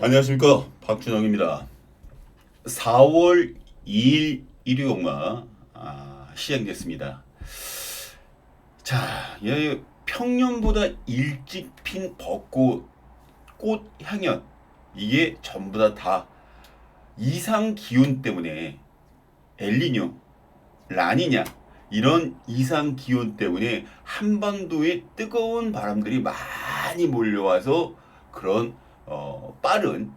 안녕하십니까, 박준영입니다. 4월 2일 일요일마 시행됐습니다. 자, 평년보다 일찍 핀 벚꽃, 꽃 향연, 이게 전부 다 이상 기온 때문에, 엘니뇨, 라니냐, 이런 이상 기온 때문에 한반도에 뜨거운 바람들이 많이 몰려와서 그런 빠른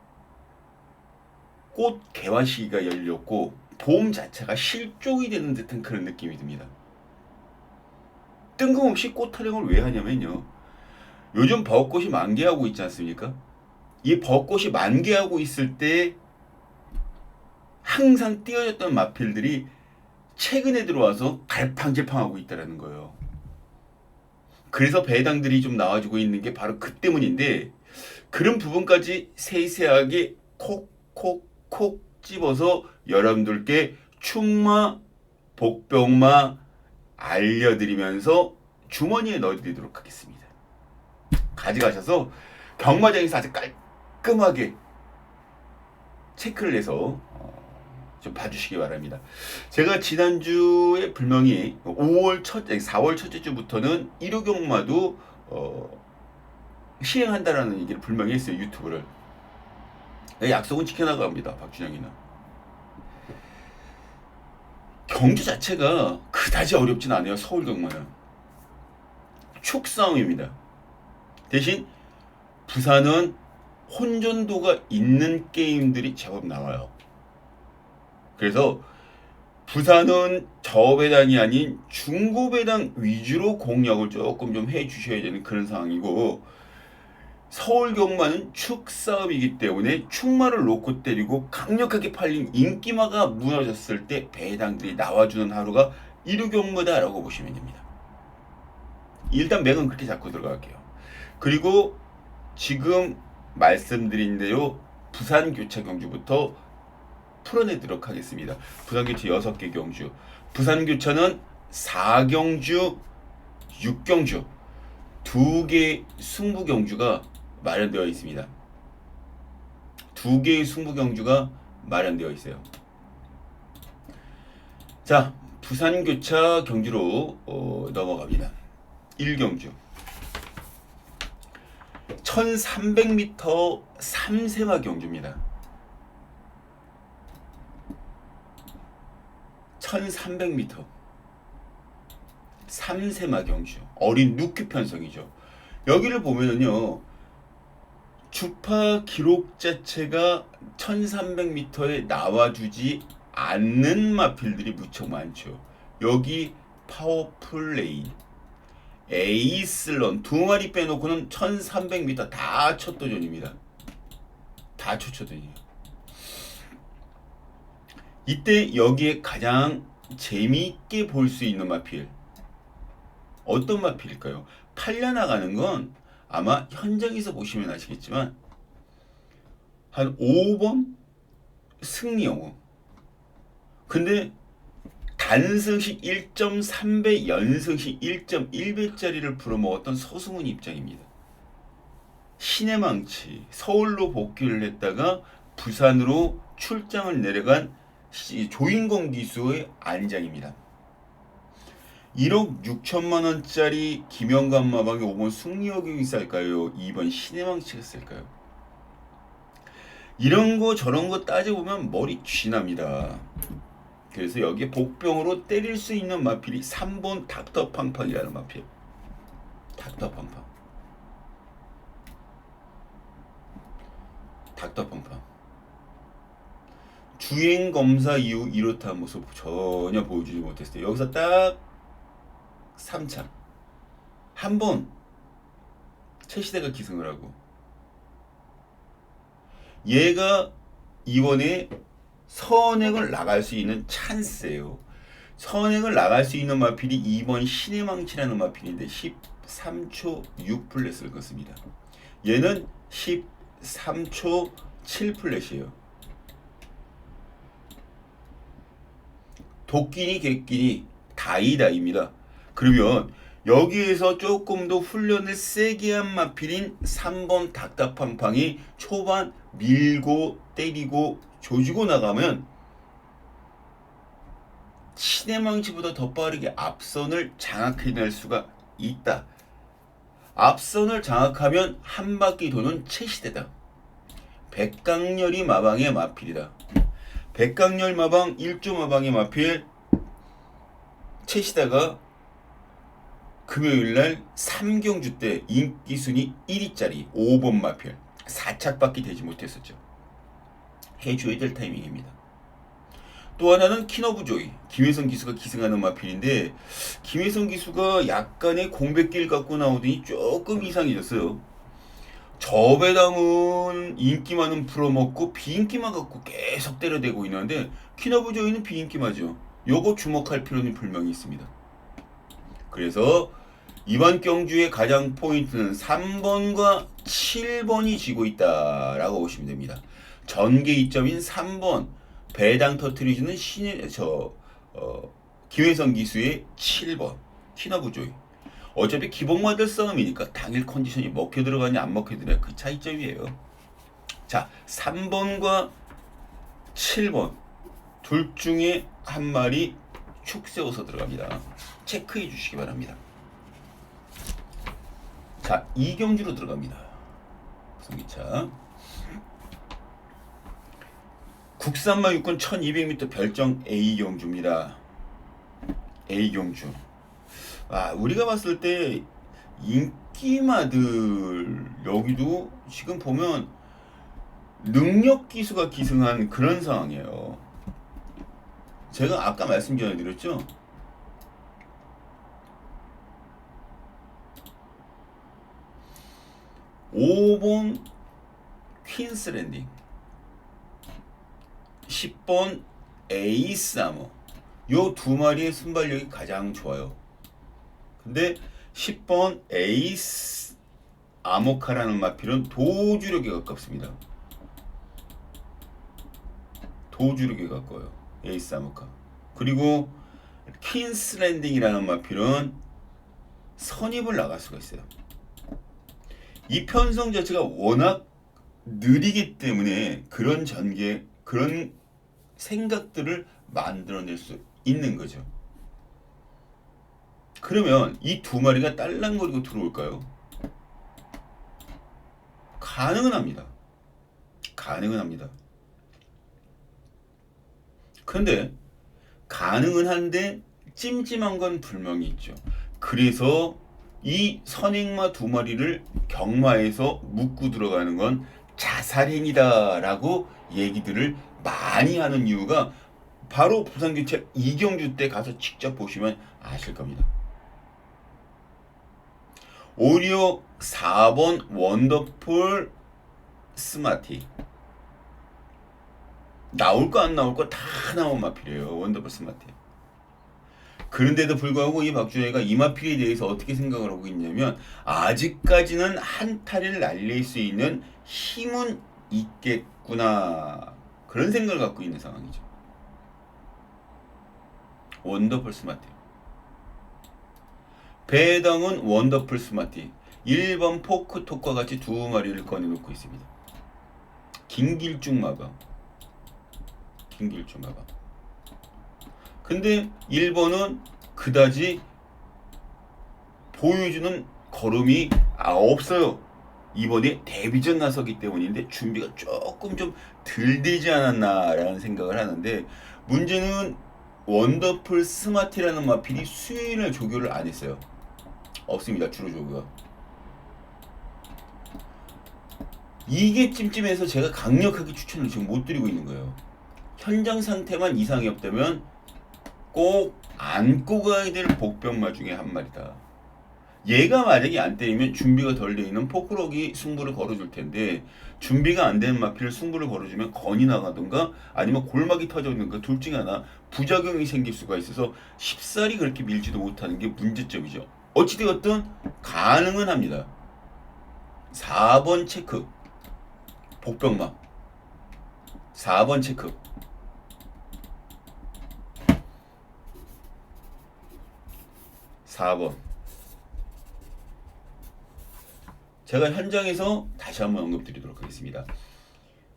꽃 개화 시기가 열렸고, 봄 자체가 실종이 되는 듯한 그런 느낌이 듭니다. 뜬금없이 꽃 타령을 왜 하냐면요, 요즘 벚꽃이 만개하고 있지 않습니까? 이 벚꽃이 만개하고 있을 때 항상 띄어졌던 마필들이 최근에 들어와서 갈팡질팡하고 있다는 거예요. 그래서 배당들이 좀 나와주고 있는 게 바로 그 때문인데, 그런 부분까지 세세하게 콕콕콕 집어서 여러분들께 충마, 복병마 알려드리면서 주머니에 넣어드리도록 하겠습니다. 가져가셔서 경마장에서 아주 깔끔하게 체크를 해서 좀 봐주시기 바랍니다. 제가 지난주에 분명히 4월 첫째 주부터는 1호 경마도 시행한다라는 얘기를 분명히 했어요. 유튜브를. 약속은 지켜나갑니다. 박준영이는. 경주 자체가 그다지 어렵진 않아요. 서울 경마는. 축싸움입니다. 대신 부산은 혼전도가 있는 게임들이 제법 나와요. 그래서 부산은 저배당이 아닌 중고배당 위주로 공략을 조금 좀 해주셔야 되는 그런 상황이고, 서울 경마는 축싸움이기 때문에 축마를 놓고 때리고 강력하게 팔린 인기마가 무너졌을 때 배당들이 나와주는 하루가 1호 경마다라고 보시면 됩니다. 일단 맥은 그렇게 잡고 들어갈게요. 그리고 지금 말씀드린 대로 부산 교차 경주부터 풀어내도록 하겠습니다. 부산 교차 6개 경주. 부산 교차는 4경주, 6경주, 2개 승부 경주가 마련되어 있습니다. 2개의 승부 경주가 마련되어 있어요. 자, 부산 교차 경주로 넘어갑니다. 1경주 1300m 3세마 경주입니다. 1300m 3세마 경주, 어린 루키 편성이죠. 여기를 보면은요, 주파 기록 자체가 1300m에 나와주지 않는 마필들이 무척 많죠. 여기 파워풀 레인, 에이슬런 두 마리 빼놓고는 1300m 다 첫도전입니다. 다 초초전이에요. 이때 여기에 가장 재미있게 볼 수 있는 마필, 어떤 마필일까요? 팔려나가는 건 아마 현장에서 보시면 아시겠지만 한 5번 승리영웅. 근데 단승시 1.3배, 연승시 1.1배짜리를 불어먹었던 서승훈 입장입니다. 신의 망치, 서울로 복귀를 했다가 부산으로 출장을 내려간 조인공 기수의 안장입니다. 1억 6천만 원짜리 김영감 마방에 5번 승리여경이 쌀까요? 2번 신의 망치가 쌀까요? 이런 거 저런 거 따져보면 머리 쥐납니다. 그래서 여기에 복병으로 때릴 수 있는 마필이 3번 닥터팡팡이라는 마필. 닥터팡팡. 닥터팡팡. 주행 검사 이후 이렇다 모습 전혀 보여주지 못했어요. 여기서 딱 3차. 한 번 최시대가 기승을 하고, 얘가 이번에 선행을 나갈 수 있는 찬스예요. 선행을 나갈 수 있는 마필이 2번 신의 망치라는 마필인데 13초 6플랫을 걷습니다. 얘는 13초 7플랫이에요. 도끼니 개끼니 다이다입니다. 그러면 여기에서 조금 더 훈련을 세게 한 마필인 3번 닥터팡팡이 초반 밀고 때리고 조지고 나가면 신의 망치보다 더 빠르게 앞선을 장악해낼 수가 있다. 앞선을 장악하면 한 바퀴 도는 채시대다. 백강렬이 마방의 마필이다. 백강렬 마방 1조 마방의 마필 채시다가 금요일날 3경주 때 인기순위 1위짜리 5번 마필 4착밖에 되지 못했었죠. 해줘야 될 타이밍입니다. 또 하나는 키너브조이 김혜성 기수가 기승하는 마필인데 김혜성 기수가 약간의 공백기를 갖고 나오더니 조금 이상해졌어요. 저배당은 인기 많은 풀어먹고 비인기만 갖고 계속 때려대고 있는데 키너브조이는 비인기마죠. 요거 주목할 필요는 분명히 있습니다. 그래서 이번 경주의 가장 포인트는 3번과 7번이 지고 있다라고 보시면 됩니다. 전개 이점인 3번 배당 터트리주는 김혜성 기수의 7번 키너브조이. 어차피 기복마들 싸움이니까 당일 컨디션이 먹혀 들어가냐 안 먹혀 들어가냐 그 차이점이에요. 자, 3번과 7번 둘 중에 한 마리 축 세워서 들어갑니다. 체크해 주시기 바랍니다. 자, 2경주로 들어갑니다. 성기차 국산마 육군 1200m 별정 A경주입니다. A경주. 우리가 봤을 때 인기마들 여기도 지금 보면 능력 기수가 기승한 그런 상황이에요. 제가 아까 말씀 전해드렸죠. (5번) 퀸스랜딩 10번 에이스 아머 요 두 마리의 순발력이 가장 좋아요. 근데 10번 에이스 아모카라는 마필은 도주력에 가깝습니다. 도주력에 가까워요. 에이스 아모카. 그리고 퀸스랜딩이라는 마필은 선입을 나갈 수가 있어요. 이 편성 자체가 워낙 느리기 때문에 그런 전개, 그런 생각들을 만들어낼 수 있는 거죠. 그러면 이 두 마리가 딸랑거리고 들어올까요? 가능은 합니다. 가능은 합니다. 그런데 가능은 한데 찜찜한 건 분명히 있죠. 그래서 이 선행마 두 마리를 경마에서 묶고 들어가는 건 자살행위다라고 얘기들을 많이 하는 이유가 바로 부산교체 2경주 때 가서 직접 보시면 아실 겁니다. 오히려 4번 원더풀 스마티 나올 거 안 나올 거 다 나온 마필이에요. 원더풀 스마티. 그런데도 불구하고 이 박준혜가 이 마필에 대해서 어떻게 생각을 하고 있냐면 아직까지는 한타를 날릴 수 있는 힘은 있겠구나 그런 생각을 갖고 있는 상황이죠. 원더풀 스마티. 배당은 원더풀 스마티 1번 포크톡과 같이 두 마리를 꺼내놓고 있습니다. 김길중 마방. 김길중 마방. 근데 1번은 그다지 보여주는 걸음이 없어요. 이번에 데뷔전 나서기 때문인데 준비가 조금 좀 덜 되지 않았나라는 생각을 하는데 문제는 원더풀 스마티라는 마필이 수요일날 조교를 안 했어요. 없습니다. 주로 조교가. 이게 찜찜해서 제가 강력하게 추천을 지금 못 드리고 있는 거예요. 현장 상태만 이상이 없다면 꼭 안고 가야 될 복병마 중에 한 마리다. 얘가 만약에 안 때리면 준비가 덜 돼 있는 포크럭이 승부를 걸어줄 텐데 준비가 안 되는 마필을 승부를 걸어주면 건이 나가든가 아니면 골막이 터져든가 둘 중에 하나 부작용이 생길 수가 있어서 쉽사리 그렇게 밀지도 못하는 게 문제점이죠. 어찌되었든 가능은 합니다. 4번 체크 복병마 4번 체크 4번 제가 현장에서 다시 한번 언급드리도록 하겠습니다.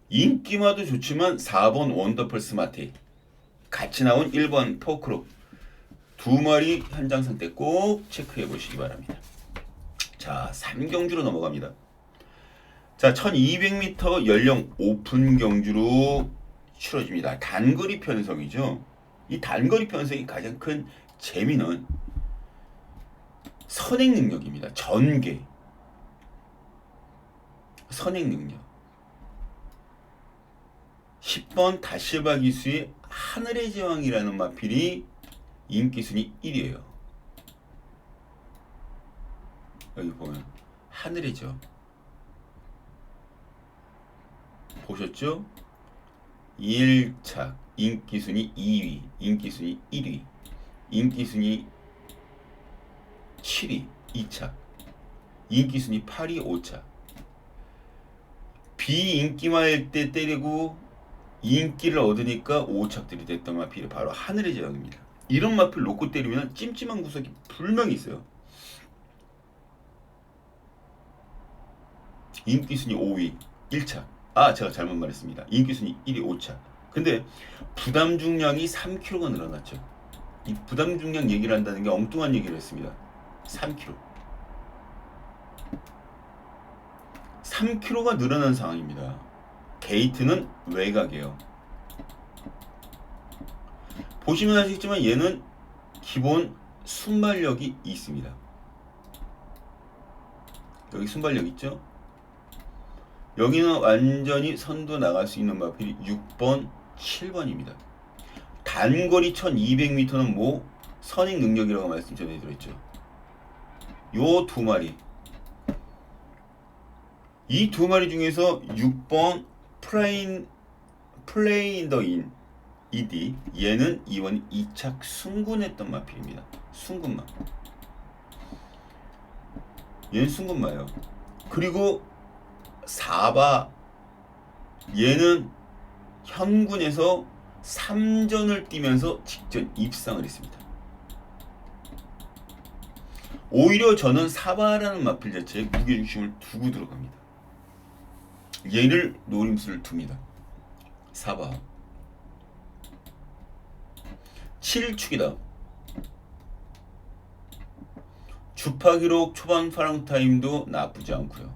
인기마도 좋지만 4번 원더풀 스마트 같이 나온 1번 포크로 두 마리 현장 상태 꼭 체크해 보시기 바랍니다. 자, 3경주로 넘어갑니다. 자, 1200m 연령 오픈 경주로 치러집니다. 단거리 편성이죠. 이 단거리 편성이 가장 큰 재미는 선행 능력입니다. 전개. 선행 능력. 10번 다시바 기수의 하늘의 제왕이라는 마필이 인기 순위 1위에요. 여기 보면 하늘의 제왕. 보셨죠? 1착 인기 순위 2위, 인기 순위 1위, 인기 순위 7위 2착, 인기 순위 8위 5착. 비인기마일 때 때리고 인기를 얻으니까 5착들이 됐던 마필이 바로 하늘의 제왕입니다. 이런 마필 놓고 때리면 찜찜한 구석이 분명히 있어요. 인기 순위 5위 1착. 제가 잘못 말했습니다. 인기 순위 1위 5차. 근데 부담 중량이 3kg가 늘어났죠. 이 부담 중량 얘기를 한다는 게 엉뚱한 얘기를 했습니다. 3kg. 3kg가 늘어난 상황입니다. 게이트는 외곽이에요. 보시면 아시겠지만 얘는 기본 순발력이 있습니다. 여기 순발력 있죠? 여기는 완전히 선도 나갈 수 있는 마필이 6번, 7번입니다. 단거리 1200m는 뭐 선행 능력이라고 말씀 전해드렸죠. 요 두 마리. 이 두 마리 중에서 6번 플레인 더 인 ED 얘는 이번 2착 순군했던 마필입니다. 순군마. 얘는 순군마예요. 그리고 4바 얘는 현군에서 3전을 뛰면서 직전 입상을 했습니다. 오히려 저는 4바라는 마필 자체에 무게중심을 두고 들어갑니다. 얘를 노림수를 둡니다. 4바 7축이다. 주파 기록 초반 파랑 타임도 나쁘지 않고요.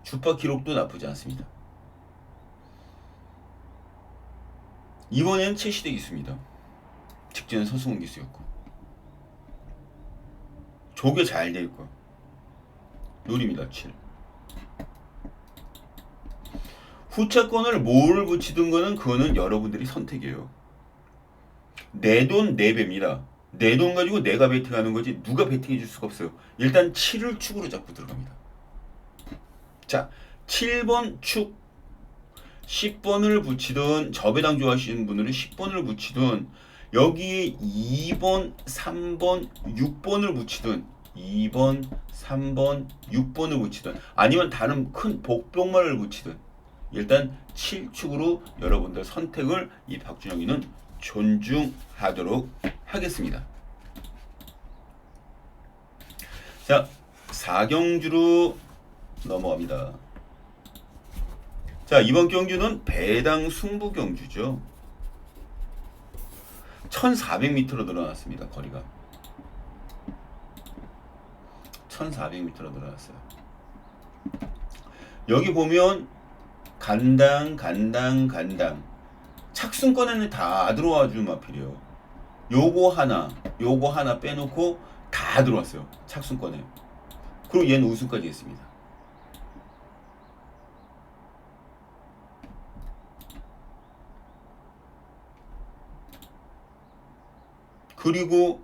주파 기록도 나쁘지 않습니다. 이번엔 최시대 기수입니다. 직전은 서승훈 기수였고 조개 잘 돼 있고 노립니다. 7. 후차권을 뭘 붙이든 거는 그거는 여러분들이 선택이에요. 내 돈 내 배입니다. 내 돈 가지고 내가 베팅하는 거지 누가 베팅해 줄 수가 없어요. 일단 7을 축으로 잡고 들어갑니다. 자, 7번 축 10번을 붙이든 저배당 좋아하시는 분들은 10번을 붙이든 여기에 2번, 3번, 6번을 붙이든 2번, 3번, 6번을 붙이든 아니면 다른 큰 복병말을 붙이든 일단 7축으로 여러분들 선택을 이 박준영이는 존중하도록 하겠습니다. 자, 4경주로 넘어갑니다. 자, 이번 경주는 배당 승부 경주죠. 1400m로 늘어났습니다. 거리가 1400m로 늘어났어요. 여기 보면 간당 착순권에는 다 들어와 준 마필이에요. 요거 하나 빼놓고 다 들어왔어요. 착순권에. 그리고 얘는 우승까지 했습니다. 그리고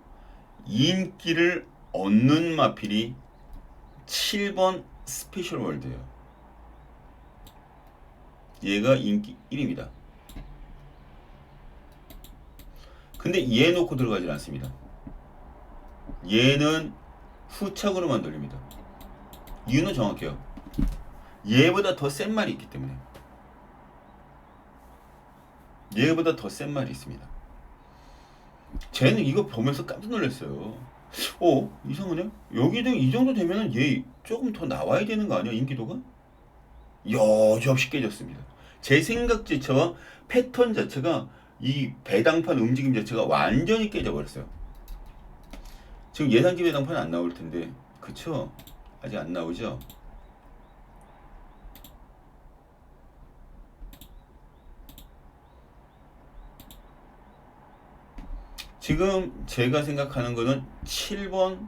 인기를 얻는 마필이 7번 스페셜 월드예요. 얘가 인기 1위입니다. 근데 얘 놓고 들어가질 않습니다. 얘는 후착으로만 돌립니다. 이유는 정확해요. 얘보다 더 센 말이 있기 때문에. 얘보다 더 센 말이 있습니다. 쟤는 이거 보면서 깜짝 놀랐어요. 이상하네? 여기도 이 정도 되면은 얘 조금 더 나와야 되는 거 아니야, 인기도가? 여지없이 깨졌습니다. 제 생각 자체와 패턴 자체가 이 배당판 움직임 자체가 완전히 깨져버렸어요. 지금 예상기 배당판 안 나올 텐데, 그쵸? 아직 안 나오죠? 지금 제가 생각하는 거는 7번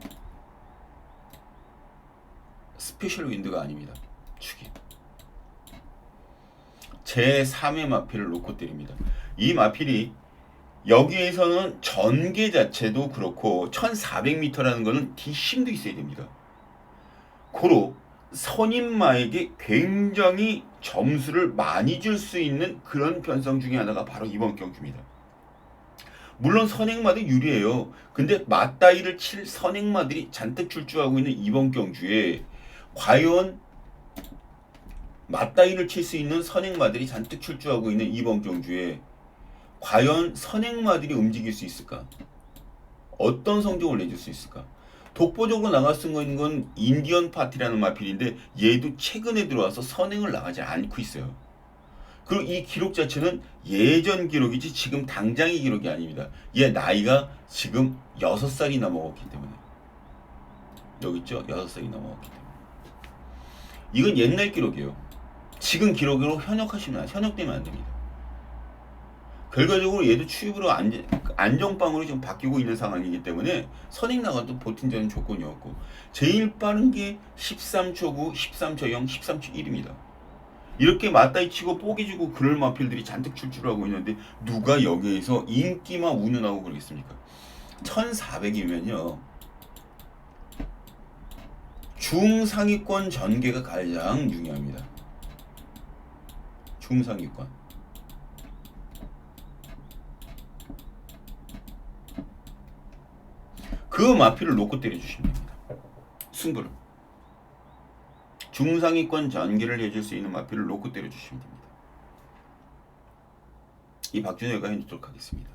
스페셜 윈드가 아닙니다. 축이. 제 3의 마필을 놓고 때립니다. 이 마필이 여기에서는 전개 자체도 그렇고 1400m라는 거는 뒷심도 있어야 됩니다. 고로 선임마에게 굉장히 점수를 많이 줄 수 있는 그런 변성 중에 하나가 바로 이번 경주입니다. 물론 선행마도 유리해요. 근데 맞다이를 칠 선행마들이 잔뜩 출주하고 있는 이번 경주에 과연 맞다이를 칠 수 있는 선행마들이 잔뜩 출주하고 있는 이번 경주에 과연 선행마들이 움직일 수 있을까? 어떤 성적을 내줄 수 있을까? 독보적으로 나갈 수 있는 건 인디언 파티라는 마필인데 얘도 최근에 들어와서 선행을 나가지 않고 있어요. 그리고 이 기록 자체는 예전 기록이지 지금 당장의 기록이 아닙니다. 얘 나이가 지금 6살이나 먹었기 때문에. 여기 있죠? 6살이 넘어갔기 때문에. 이건 옛날 기록이에요. 지금 기록으로 현역되면 안 됩니다. 결과적으로 얘도 추입으로 안정빵으로 지금 바뀌고 있는 상황이기 때문에 선행 나가도 보팅자는 조건이었고 제일 빠른 게 13초 9, 13초 0, 13초 1입니다. 이렇게 맞다이 치고 뽀기 주고 그럴 마필들이 잔뜩 출주를 하고 있는데 누가 여기에서 인기만 운운하고 그러겠습니까? 1400이면요. 중상위권 전개가 가장 중요합니다. 중상위권. 그 마필을 놓고 때려주시면 됩니다. 승부를. 중상위권 전개를 해줄 수 있는 마필을 놓고 때려주시면 됩니다. 이 박준혁가 해놓도록 하겠습니다.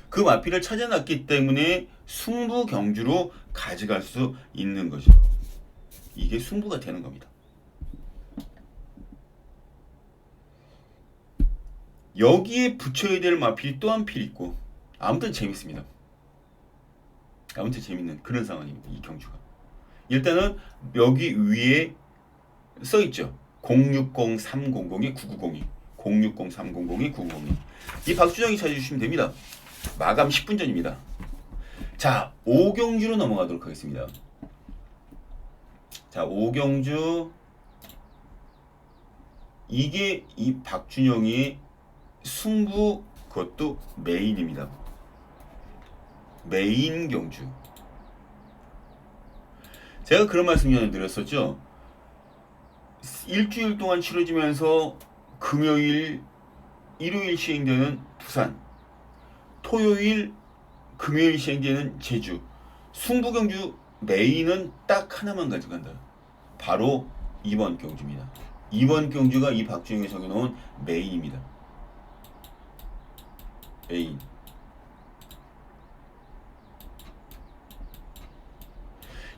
그 마필을 찾아놨기 때문에 승부 경주로 가져갈 수 있는 거죠. 이게 승부가 되는 겁니다. 여기에 붙여야 될 마필이 또 한 필 있고 아무튼 재밌습니다. 아무튼 재밌는 그런 상황입니다. 이 경주가. 일단은 여기 위에 써있죠. 060-300에 9902 060-300에 9902 이 박수정이 찾아주시면 됩니다. 마감 10분 전입니다. 자, 5경주로 넘어가도록 하겠습니다. 자, 5경주 이게 이 박준영의 승부 그것도 메인입니다. 메인 경주. 제가 그런 말씀 전에 드렸었죠. 일주일 동안 치러지면서 금요일, 일요일 시행되는 부산, 토요일, 금요일 시행되는 제주. 승부 경주 메인은 딱 하나만 가져간다. 바로 이번 경주입니다. 이번 경주가 이 박준영이 정해놓은 메인입니다. 메인.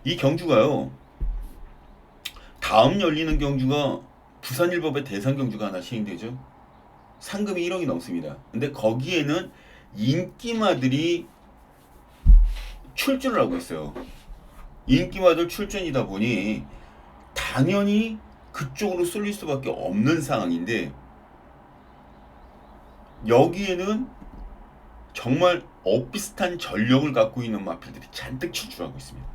이 경주가요. 다음 열리는 경주가 부산일법의 대상 경주가 하나 시행되죠. 상금이 1억이 넘습니다. 근데 거기에는 인기마들이 출전을 하고 있어요. 인기마들 출전이다 보니 당연히 그쪽으로 쏠릴 수밖에 없는 상황인데 여기에는 정말 엇비슷한 전력을 갖고 있는 마필들이 잔뜩 출주하고 있습니다.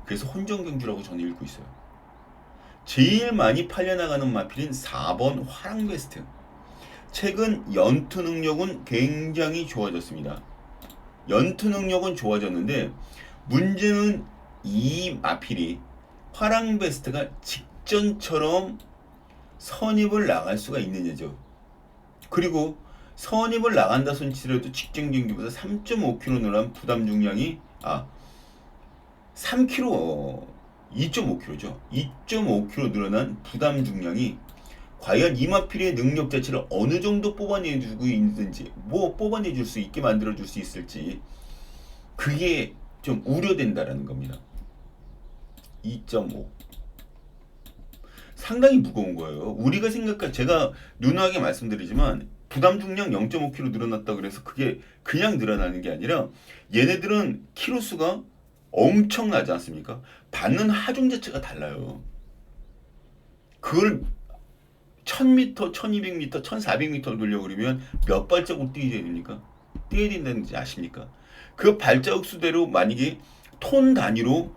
그래서 혼전 경주라고 저는 읽고 있어요. 제일 많이 팔려나가는 마필인 4번 화랑베스트. 최근 연투 능력은 굉장히 좋아졌습니다. 연투 능력은 좋아졌는데 문제는 이 마필이 화랑베스트가 직전처럼 선입을 나갈 수가 있느냐죠. 그리고 선입을 나간다 손치더라도 직전 경기보다 3.5kg 늘어난 부담 중량이 3kg 2.5kg죠. 2.5kg 늘어난 부담 중량이 과연 이 마필의 능력 자체를 어느 정도 뽑아내주고 있는지 뽑아내줄 수 있게 만들어줄 수 있을지 그게 좀 우려된다라는 겁니다. 2.5 상당히 무거운 거예요. 우리가 제가 누누하게 말씀드리지만 부담 중량 0.5kg 늘어났다 그래서 그게 그냥 늘어나는 게 아니라 얘네들은 키로 수가 엄청나지 않습니까? 받는 하중 자체가 달라요. 그걸 1000m, 1200m, 1400m를 돌려 그러면 몇 발자국 뛰어야 됩니까? 뛰어야 된다는지 아십니까? 그 발자국 수대로 만약에 톤 단위로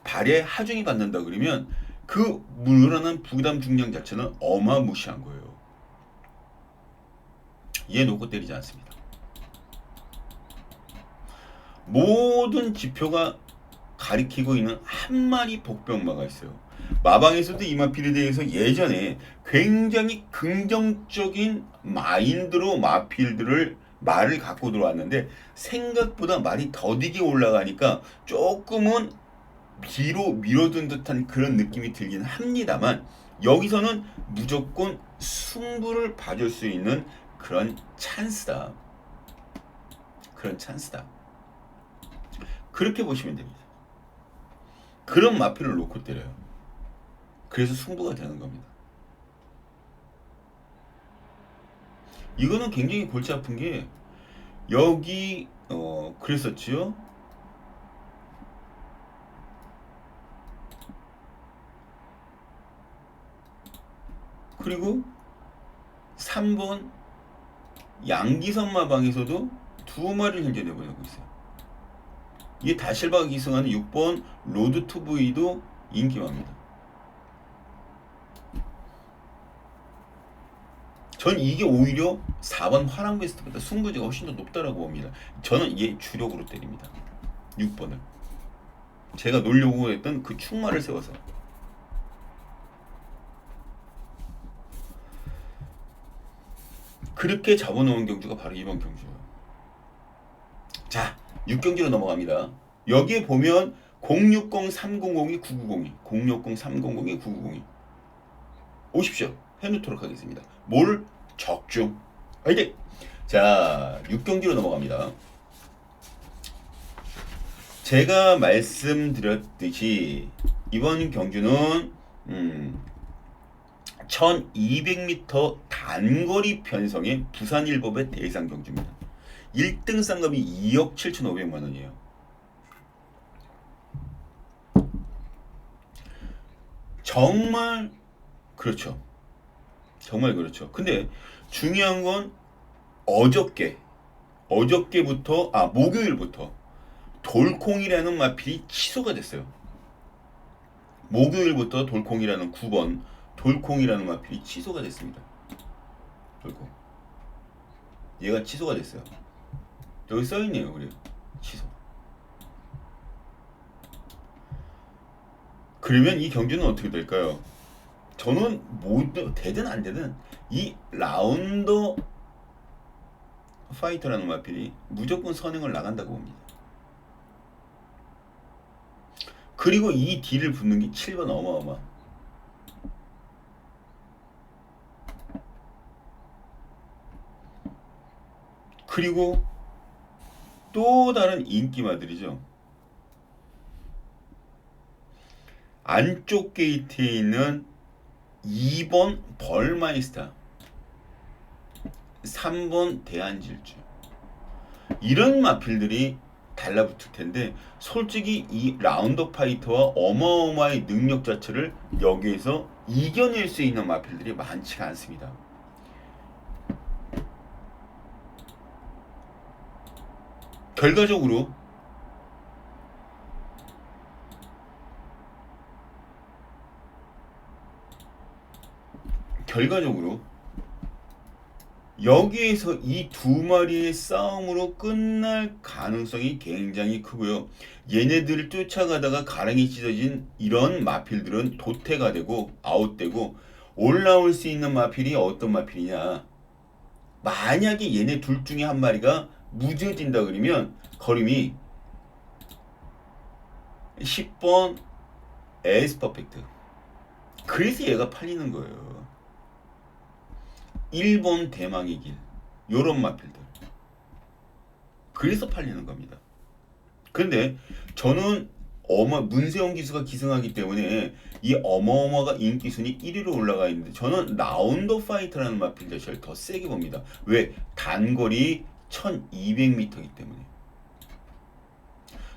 발에 하중이 받는다 그러면 그 늘어난 부담 중량 자체는 어마무시한 거예요. 얘 놓고 때리지 않습니다. 모든 지표가 가리키고 있는 한 마리 복병마가 있어요. 마방에서도 이 마필에 대해서 예전에 굉장히 긍정적인 마인드로 말을 갖고 들어왔는데 생각보다 말이 더디게 올라가니까 조금은 뒤로 밀어둔 듯한 그런 느낌이 들긴 합니다만 여기서는 무조건 승부를 봐줄 수 있는 그런 찬스다. 그렇게 보시면 됩니다. 그런 마필을 놓고 때려요. 그래서 승부가 되는 겁니다. 이거는 굉장히 골치 아픈 게 여기 그랬었지요. 그리고 3번 양기선 마방에서도 두 마리를 현재 내보내고 있어요. 이게 다실바가 기승하는 6번 로드 투브이도 인기마입니다. 전 이게 오히려 4번 화랑베스트보다 승부지가 훨씬 더 높다라고 봅니다. 저는 얘 주력으로 때립니다. 6번을. 제가 놓으려고 했던 그 충마를 세워서. 그렇게 잡아놓은 경주가 바로 이번 경주예요. 자, 6경기로 넘어갑니다. 여기에 보면 060-300이 9902, 060-300이 9902. 오십시오. 해놓도록 하겠습니다. 뭘? 적중. 화이팅! 자, 6경기로 넘어갑니다. 제가 말씀드렸듯이 이번 경주는 1200m 단거리 편성의 부산일법의 대상 경주입니다. 1등 쌍값이 2억 7,500만 원이에요. 정말 그렇죠. 정말 그렇죠. 근데 중요한 건 목요일부터 돌콩이라는 마필이 취소가 됐어요. 목요일부터 돌콩이라는 9번 돌콩이라는 마필이 취소가 됐습니다. 돌콩. 얘가 취소가 됐어요. 여기 써있네요. 그래요. 취소. 그러면 이 경주는 어떻게 될까요? 저는 되든 안 되든 이 라운더 파이터라는 마필이 무조건 선행을 나간다고 봅니다. 그리고 이 D를 붙는 게 7번 어마어마. 그리고 또 다른 인기마들이죠. 안쪽 게이트에 있는 2번 벌마이스타, 3번 대한질주, 이런 마필들이 달라붙을 텐데 솔직히 이 라운더 파이터와 어마어마한 능력 자체를 여기에서 이겨낼 수 있는 마필들이 많지가 않습니다. 결과적으로 여기에서 이 두 마리의 싸움으로 끝날 가능성이 굉장히 크고요. 얘네들을 쫓아가다가 가랑이 찢어진 이런 마필들은 도태가 되고 아웃되고 올라올 수 있는 마필이 어떤 마필이냐. 만약에 얘네 둘 중에 한 마리가 무뎌진다 그러면 걸음이 10번 에이스 퍼펙트. 그래서 얘가 팔리는 거예요. 1번 대망의 길. 요런 마필들. 그래서 팔리는 겁니다. 근데 저는 문세영 기수가 기승하기 때문에 이 어마어마가 인기 순위 1위로 올라가 있는데 저는 라운드 파이터라는 마필 자체를 더 세게 봅니다. 왜? 단거리 1200m이기 때문에.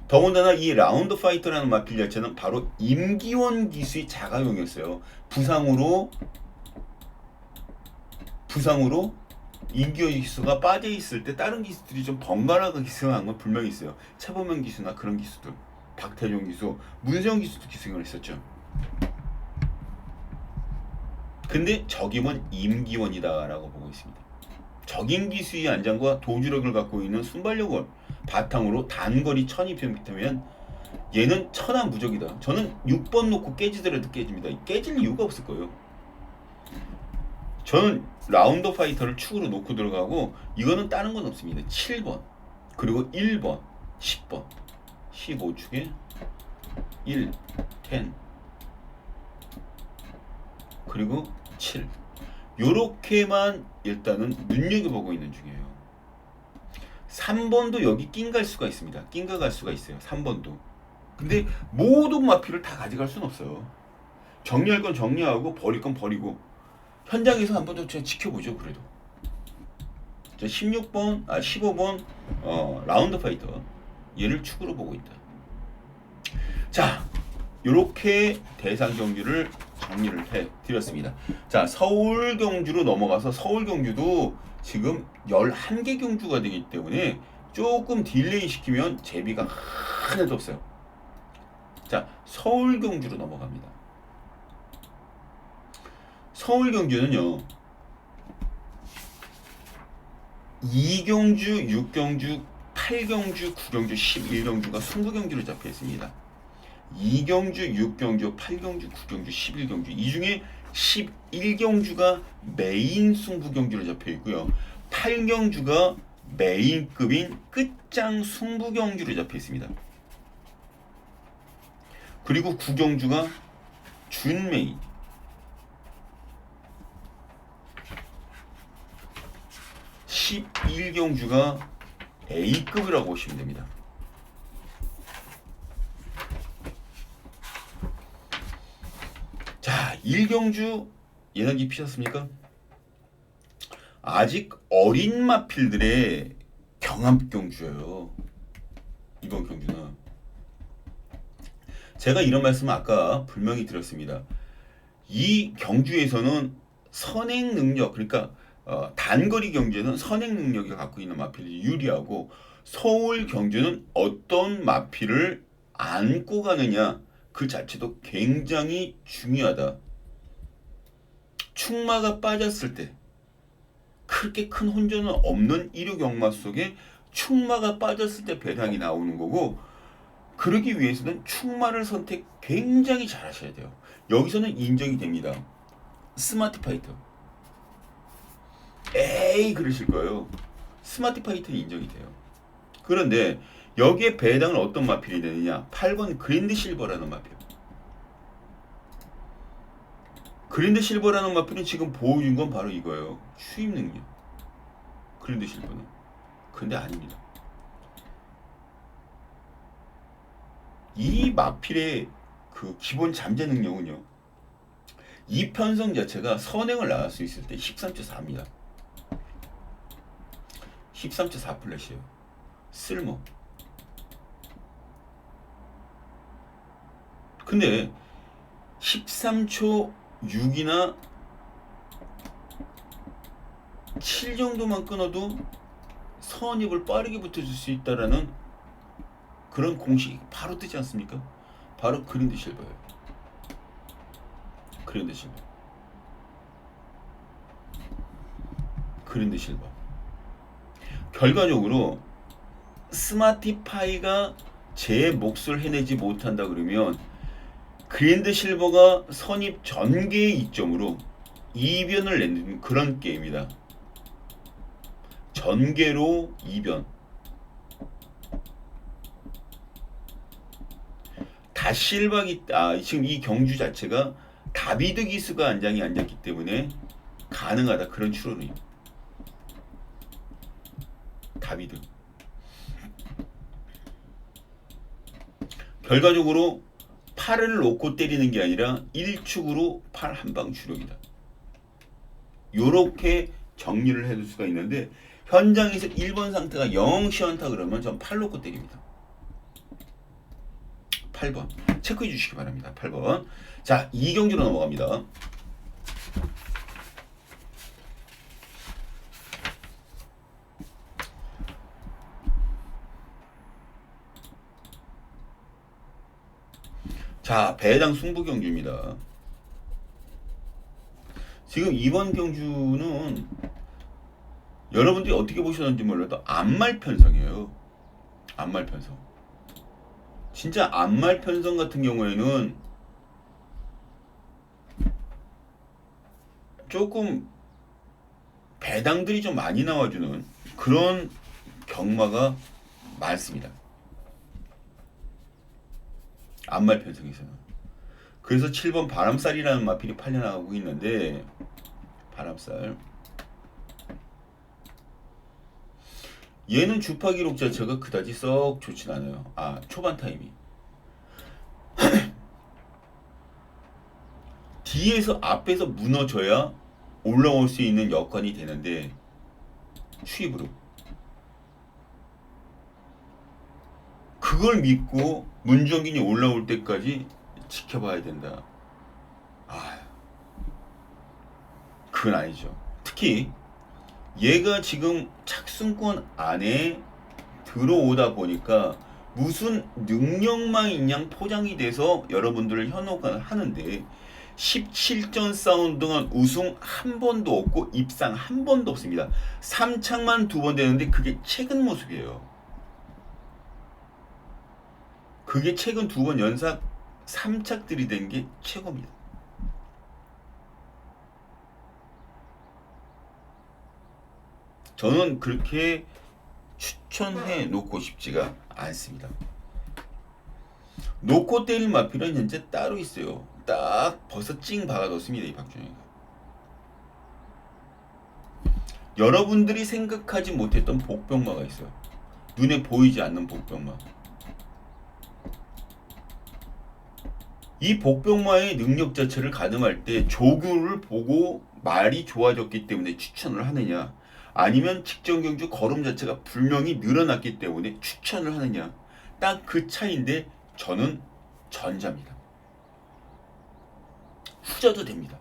더군다나 이 라운드 파이터라는 마필 자체는 바로 임기원 기수의 자가용이었어요. 부상으로 임기원 기수가 빠져 있을 때 다른 기수들이 좀 번갈아가 기승한 건 분명히 있어요. 차범현 기수나 그런 기수들, 박태종 기수, 문세영 기수도 기승을 했었죠. 근데 적임은 임기원이다라고 보고 있습니다. 적임 기수의 안장과 도주력을 갖고 있는 순발력을 바탕으로 단거리 1200m면 얘는 천하무적이다. 저는 6번 놓고 깨지더라도 깨집니다. 깨질 이유가 없을 거예요. 저는 라운드 파이터를 축으로 놓고 들어가고 이거는 다른 건 없습니다. 7번 그리고 1번 10번 15축에 1 10 그리고 7 요렇게만 일단은 눈여겨보고 있는 중이에요. 3번도 여기 낀갈 수가 있습니다. 낀가 갈 수가 있어요. 3번도. 근데 모든 마피를 다 가져갈 수는 없어요. 정리할 건 정리하고 버릴 건 버리고 현장에서 한 번 더 지켜보죠. 그래도 자 15번 라운드 파이터 얘를 축으로 보고 있다. 자 요렇게 대상 경기를 정리를 해드렸습니다. 자 서울 경주로 넘어가서 서울 경주도 지금 11개 경주가 되기 때문에 조금 딜레이 시키면 재미가 하나도 없어요. 자 서울 경주로 넘어갑니다. 서울 경주는요 2경주, 6경주, 8경주, 9경주, 11경주가 승부 경주로 잡혀 있습니다. 2경주, 6경주, 8경주, 9경주, 11경주 이 중에 11경주가 메인 승부 경주로 잡혀 있고요. 8경주가 메인급인 끝장 승부 경주로 잡혀 있습니다. 그리고 9경주가 준메인 11경주가 A급이라고 보시면 됩니다. 자, 1경주 예상기 피셨습니까? 아직 어린 마필들의 경합 경주예요. 이번 경주는 제가 이런 말씀을 아까 분명히 드렸습니다. 이 경주에서는 선행 능력, 그러니까 단거리 경주에는 선행 능력이 갖고 있는 마필이 유리하고 서울 경주는 어떤 마필을 안고 가느냐 그 자체도 굉장히 중요하다. 충마가 빠졌을 때 그렇게 큰 혼전은 없는 1호 경마 속에 충마가 빠졌을 때 배당이 나오는 거고 그러기 위해서는 충마를 선택 굉장히 잘 하셔야 돼요. 여기서는 인정이 됩니다. 스마트 파이터. 에이 그러실 거예요. 스마트 파이터는 인정이 돼요. 그런데 여기에 배당은 어떤 마필이 되느냐 8번 그랜드 실버라는 마필. 그랜드 실버라는 마필은 지금 보여준 건 바로 이거예요. 추입 능력. 그랜드 실버는. 근데 아닙니다. 이 마필의 그 기본 잠재 능력은요. 이 편성 자체가 선행을 나갈 수 있을 때 13.4입니다. 13.4 플래시예요. 쓸모. 근데 13초 6이나 7 정도만 끊어도 선입을 빠르게 붙여줄 수 있다라는 그런 공식이 바로 뜨지 않습니까? 바로 그랜드 실버예요. 그랜드 실버. 그랜드 실버. 결과적으로 스마티파이가 제 몫을 해내지 못한다 그러면 그랜드 실버가 선입 전개의 이점으로 이변을 내는 그런 게임이다. 전개로 이변. 다실박이 지금 이 경주 자체가 다비드 기수가 안장이 앉았기 때문에 가능하다 그런 추론이. 다비드. 결과적으로 팔을 놓고 때리는 게 아니라 1축으로 팔 한 방 주력이다. 요렇게 정리를 해둘 수가 있는데 현장에서 1번 상태가 영 시원타 그러면 전 팔 놓고 때립니다. 8번 체크해 주시기 바랍니다. 8번. 자, 2경주로 넘어갑니다. 자, 배당 승부 경주입니다. 지금 이번 경주는 여러분들이 어떻게 보셨는지 몰라도 안말 편성이에요. 안말 편성. 진짜 안말 편성 같은 경우에는 조금 배당들이 좀 많이 나와주는 그런 경마가 많습니다. 안말 편성에서는. 그래서 7번 바람살이라는 마필이 팔려나가고 있는데 바람살 얘는 주파 기록 자체가 그다지 썩 좋진 않아요. 초반 타임이 뒤에서 앞에서 무너져야 올라올 수 있는 여건이 되는데 추입으로 그걸 믿고 문정균이 올라올 때까지 지켜봐야 된다. 그건 아니죠. 특히 얘가 지금 착순권 안에 들어오다 보니까 무슨 능력만 있냐 포장이 돼서 여러분들을 현혹을 하는데 17전 싸움 동안 우승 한 번도 없고 입상 한 번도 없습니다. 3착만 2번 되는데 그게 최근 모습이에요. 그게 최근 2번 연삭 3착들이 된 게 최고입니다. 저는 그렇게 추천해 놓고 싶지가 않습니다. 놓고 때릴 마필은 현재 따로 있어요. 딱 벌써 찡 박아뒀습니다. 이 박준영이가. 여러분들이 생각하지 못했던 복병마가 있어요. 눈에 보이지 않는 복병마. 이 복병마의 능력 자체를 가늠할 때 조교를 보고 말이 좋아졌기 때문에 추천을 하느냐, 아니면 직전 경주 걸음 자체가 분명히 늘어났기 때문에 추천을 하느냐, 딱 그 차이인데 저는 전자입니다. 후자도 됩니다.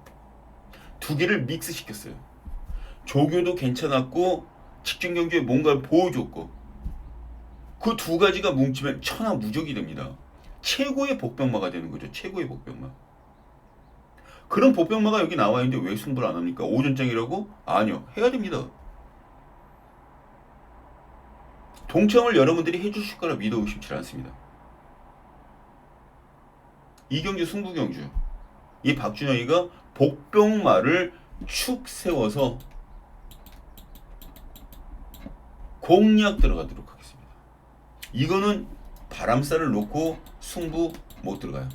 두 개를 믹스 시켰어요. 조교도 괜찮았고 직전 경주에 뭔가를 보여줬고 그 두 가지가 뭉치면 천하무적이 됩니다. 최고의 복병마가 되는 거죠. 최고의 복병마. 그런 복병마가 여기 나와 있는데 왜 승부를 안 합니까? 오전장이라고? 아니요. 해야 됩니다. 동청을 여러분들이 해주실 거라 믿어 의심치 않습니다. 이 경주 승부 경주. 이 박준영이가 복병마를 축 세워서 공략 들어가도록 하겠습니다. 이거는 바람살을 놓고 승부 못 들어가요.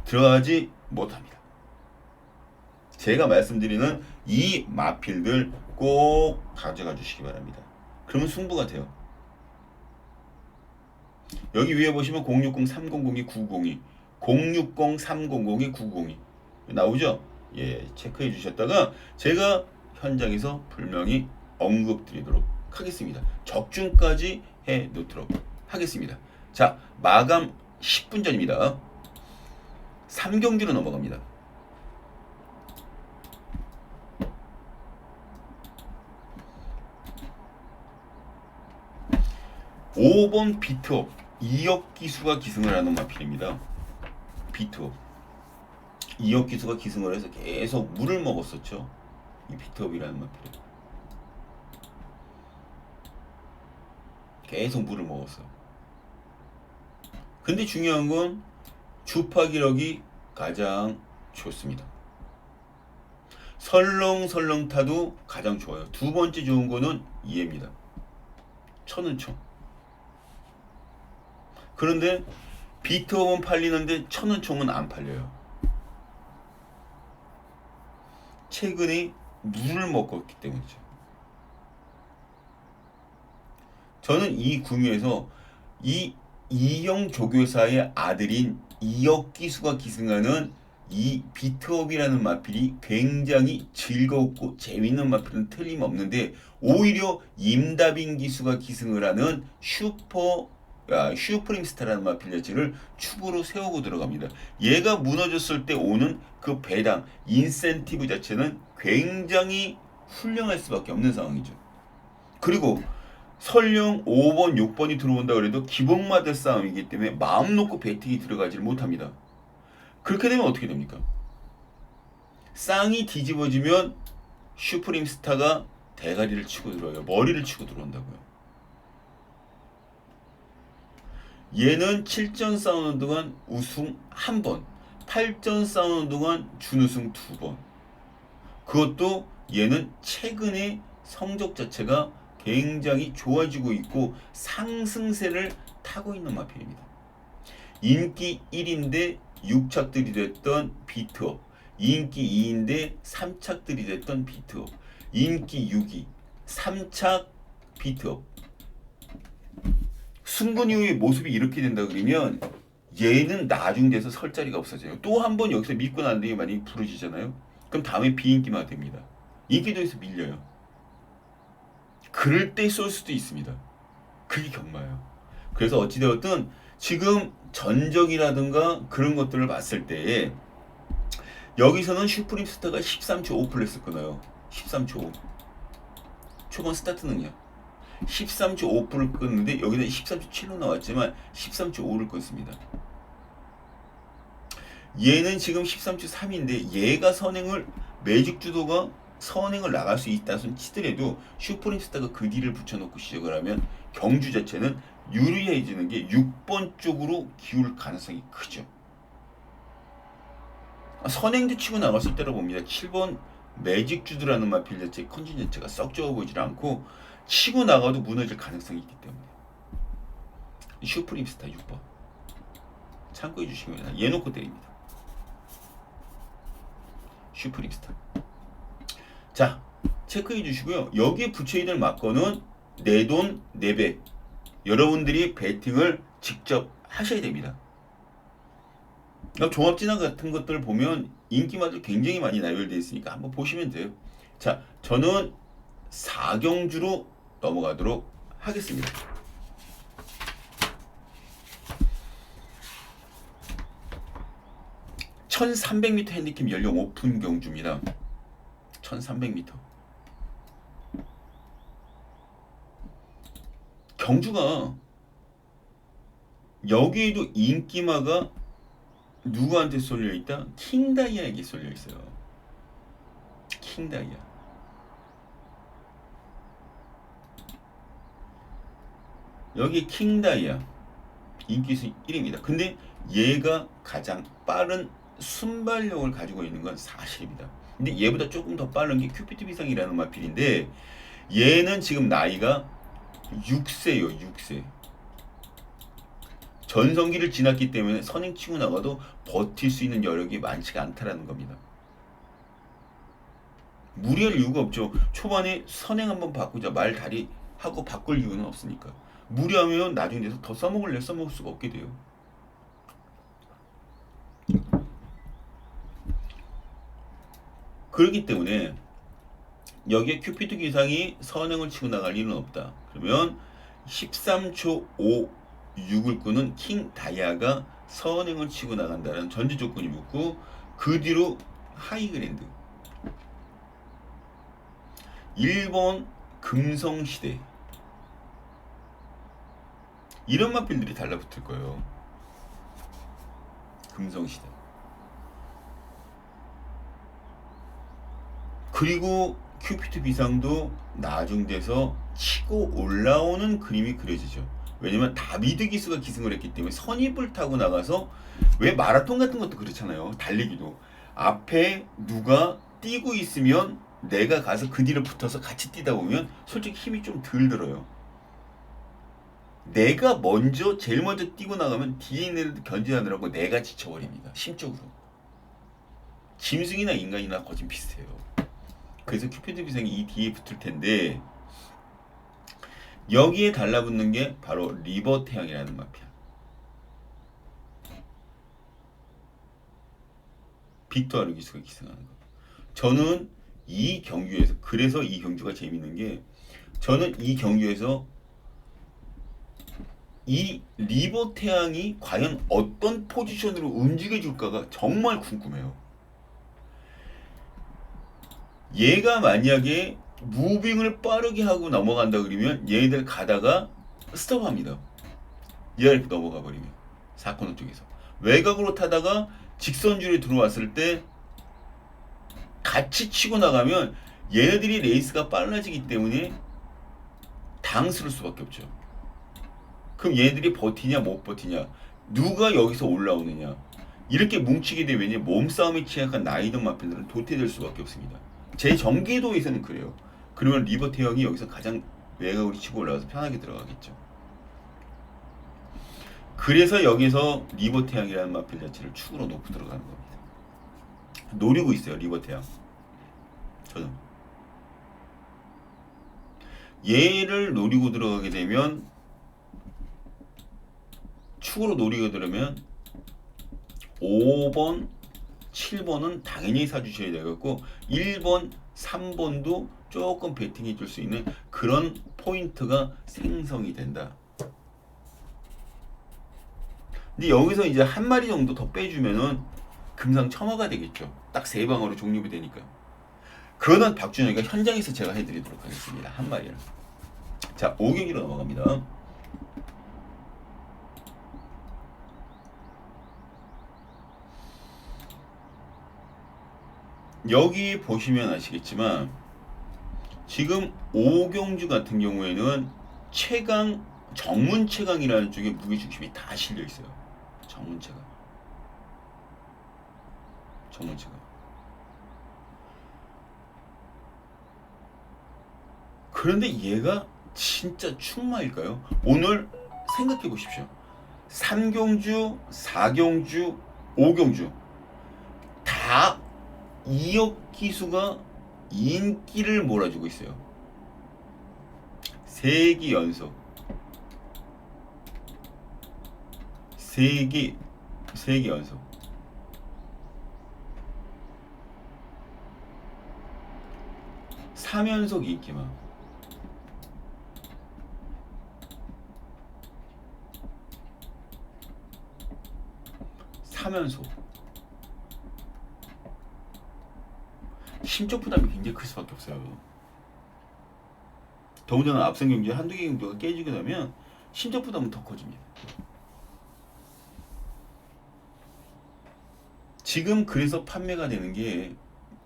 들어가지 못합니다. 제가 말씀드리는 이 마필들 꼭 가져가 주시기 바랍니다. 그러면 승부가 돼요. 여기 위에 보시면 060-300-902 060-300-902 나오죠? 예, 체크해 주셨다가 제가 현장에서 분명히 언급 드리도록 하겠습니다. 적중까지 해 놓도록 하겠습니다. 자, 마감 10분 전입니다. 3경주로 넘어갑니다. 5번 비트업 이혁 기수가 기승을 하는 마필입니다. 비트업 이혁 기수가 기승을 해서 계속 물을 먹었었죠. 이 비트업이라는 마필이 계속 물을 먹었어요. 근데 중요한 건 주파 기록이 가장 좋습니다. 설렁설렁 타도 가장 좋아요. 두 번째 좋은 거는 이해입니다. 천은 청. 그런데 비트업은 팔리는데 천은 총은 안 팔려요. 최근에 물을 먹었기 때문이죠. 저는 이 구미에서 이 이형 조교사의 아들인 이역기수가 기승하는 이 비트업이라는 마필이 굉장히 즐겁고 재밌는 마필은 틀림없는데 오히려 임다빈 기수가 기승을 하는 슈프림스타라는 마필 자체를 축으로 세우고 들어갑니다. 얘가 무너졌을 때 오는 그 배당, 인센티브 자체는 굉장히 훌륭할 수밖에 없는 상황이죠. 그리고 설령 5번, 6번이 들어온다 그래도 기복마들 싸움이기 때문에 마음 놓고 배팅이 들어가지를 못합니다. 그렇게 되면 어떻게 됩니까? 쌍이 뒤집어지면 슈프림 스타가 대가리를 치고 들어와요. 머리를 치고 들어온다고요. 얘는 7전 싸우는 동안 우승 1번, 8전 싸우는 동안 준우승 2번. 그것도 얘는 최근에 성적 자체가 굉장히 좋아지고 있고 상승세를 타고 있는 마필입니다. 인기 1인데 6착들이 됐던 비트업, 인기 2인데 3착들이 됐던 비트업, 인기 6위 3착 비트업. 승분 이후의 모습이 이렇게 된다 그러면 얘는 나중돼서 설 자리가 없어져요. 또 한 번 여기서 믿고 난 다음에 만약에 부러지잖아요. 그럼 다음에 비인기만 됩니다. 인기도에서 밀려요. 그럴 때 쏠 수도 있습니다. 그게 경마예요. 그래서 어찌되었든 지금 전적이라든가 그런 것들을 봤을 때 여기서는 슈프림스타가 13초 5 플렉스 끊어요. 13초 5. 초반 스타트 능력. 13초 5%를 끊는데 여기는 13초 7로 나왔지만 13초 5를 끊습니다. 얘는 지금 13초 3인데 얘가 선행을 매직 주도가 선행을 나갈 수 있다손 치더라도 슈퍼림스타가 그 뒤를 붙여놓고 시작을 하면 경주 자체는 유리해지는 게 6번 쪽으로 기울 가능성이 크죠. 선행도 치고 나갔을 때로 봅니다. 7번 매직 주드라는 마필 자체 컨디션 자체가 썩 좋아 보이질 않고 치고 나가도 무너질 가능성이 있기 때문에 슈프림스타 6번 참고해 주시면 얘 놓고 때립니다. 슈프림스타. 자, 체크해 주시고요. 여기에 붙여야 될 막건은 내 돈, 내 배. 여러분들이 배팅을 직접 하셔야 됩니다. 종합진학 같은 것들을 보면 인기마들 굉장히 많이 나열되어 있으니까 한번 보시면 돼요. 자, 저는 4경주로 넘어가도록 하겠습니다. (1300m) 핸디캡 연령 오픈 경주입니다. 1300m. 경주가 여기에도 인기마가 누구한테 쏠려 있다? 킹다이아에게 쏠려 있어요. 킹다이아. 여기 킹다이아 인기수 1입니다. 근데 얘가 가장 빠른 순발력을 가지고 있는 건 사실입니다. 근데 얘보다 조금 더 빠른 게 큐피트 비상이라는 마필인데 얘는 지금 나이가 6세요. 6세. 전성기를 지났기 때문에 선행 치고 나가도 버틸 수 있는 여력이 많지가 않다라는 겁니다. 무리할 이유가 없죠. 초반에 선행 한번 바꾸자 말 다리 하고 바꿀 이유는 없으니까. 무리하면 나중에 돼서 더 써먹을 수가 없게 돼요. 그렇기 때문에 여기에 큐피드 기상이 선행을 치고 나갈 일은 없다. 그러면 13초 5, 6을 끄는 킹 다이아가 선행을 치고 나간다는 전제 조건이 붙고 그 뒤로 하이그랜드 1번 금성시대 이런 마필들이 달라붙을 거예요. 금성시대. 그리고 큐피트 비상도 나중 돼서 치고 올라오는 그림이 그려지죠. 왜냐면 다비드 기수가 기승을 했기 때문에 선입을 타고 나가서 왜 마라톤 같은 것도 그렇잖아요. 달리기도 앞에 누가 뛰고 있으면 내가 가서 그 뒤를 붙어서 같이 뛰다 보면 솔직히 힘이 좀 덜 들어요. 내가 먼저 제일 먼저 뛰고 나가면 뒤에 있는 애들 견제하느라고 내가 지쳐버립니다. 심적으로. 짐승이나 인간이나 거진 비슷해요. 그래서 큐피드 비상이 이 뒤에 붙을 텐데 여기에 달라붙는 게 바로 리버 태양이라는 마피아. 빅토르 기수가 기승하는 거. 저는 이 경기에서 그래서 이 경주가 재밌는 게 저는 이 경기에서 이 리버 태양이 과연 어떤 포지션으로 움직여줄까가 정말 궁금해요. 얘가 만약에 무빙을 빠르게 하고 넘어간다 그러면 얘네들 가다가 스톱합니다. 얘가 넘어가 버리면 사코너 쪽에서 외곽으로 타다가 직선줄에 들어왔을 때 같이 치고 나가면 얘네들이 레이스가 빨라지기 때문에 당스러울 수밖에 없죠. 그럼 얘네들이 버티냐 못 버티냐, 누가 여기서 올라오느냐, 이렇게 뭉치게 되면 몸싸움이 취약한 나이든 마필들은 도태될 수밖에 없습니다. 제 정기도에서는 그래요. 그러면 리버 태형이 여기서 가장 외곽으로 치고 올라가서 편하게 들어가겠죠. 그래서 여기서 리버 태양이라는 마필 자체를 축으로 놓고 들어가는 겁니다. 노리고 있어요, 리버 태양. 저는 얘를 노리고 들어가게 되면, 축으로 노리고 들어면 5번, 7번은 당연히 사주셔야 되겠고 1번, 3번도 조금 베팅해 줄 수 있는 그런 포인트가 생성이 된다. 근데 여기서 이제 한 마리 정도 더 빼주면은 금상첨화가 되겠죠. 딱 3방으로 종료가 되니까. 그거는 박준영이가 현장에서 제가 해드리도록 하겠습니다. 한 마리를. 자, 5경기로 넘어갑니다. 여기 보시면 아시겠지만 지금 오경주 같은 경우에는 최강, 정문 최강이라는 쪽에 무게중심이 다 실려 있어요. 정문 최강. 정문 최강. 그런데 얘가 진짜 충마일까요? 오늘 생각해 보십시오. 3경주, 4경주, 5경주 다 2억 기수가 인기를 몰아주고 있어요. 3기 연속. 3기 연속. 삼연속 인기만. 삼연속. 심적 부담이 굉장히 클 수밖에 없어요. 더군다나 앞선 경기 한두 개 경기가 깨지게 되면 심적 부담은 더 커집니다. 지금 그래서 판매가 되는 게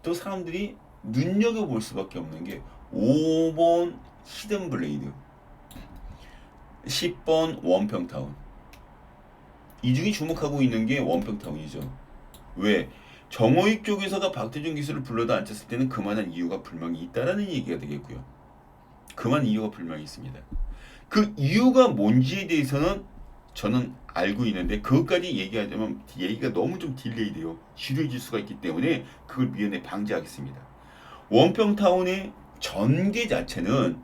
또 사람들이 눈여겨볼 수밖에 없는 게 5번 히든 블레이드, 10번 원평타운. 이 중에 주목하고 있는 게 원평타운이죠. 왜? 정호익 쪽에서가 박태준 기수를 불러다 앉혔을 때는 그만한 이유가 분명히 있다라는 얘기가 되겠고요. 그만 이유가 분명히 있습니다. 그 이유가 뭔지에 대해서는 저는 알고 있는데 그것까지 얘기하자면 얘기가 너무 좀 딜레이 돼요. 지루해질 수가 있기 때문에 그걸 미연에 방지하겠습니다. 원평타운의 전개 자체는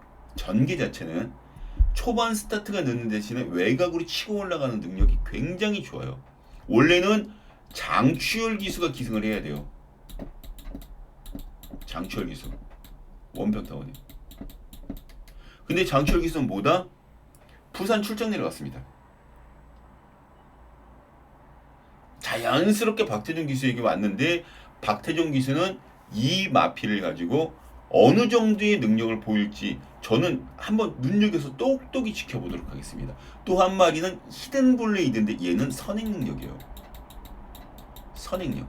초반 스타트가 늦는 대신에 외곽으로 치고 올라가는 능력이 굉장히 좋아요. 원래는 장추열 기수가 기승을 해야 돼요. 장추열 기수. 원평타운이. 근데 장추열 기수는 뭐다? 부산 출장 내려갔습니다. 자연스럽게 박태준 기수에게 왔는데 박태준 기수는 이 마피를 가지고 어느 정도의 능력을 보일지 저는 한번 눈여겨서 똑똑히 지켜보도록 하겠습니다. 또 한 마리는 히든 블레이드인데 얘는 선행 능력이에요. 선행력.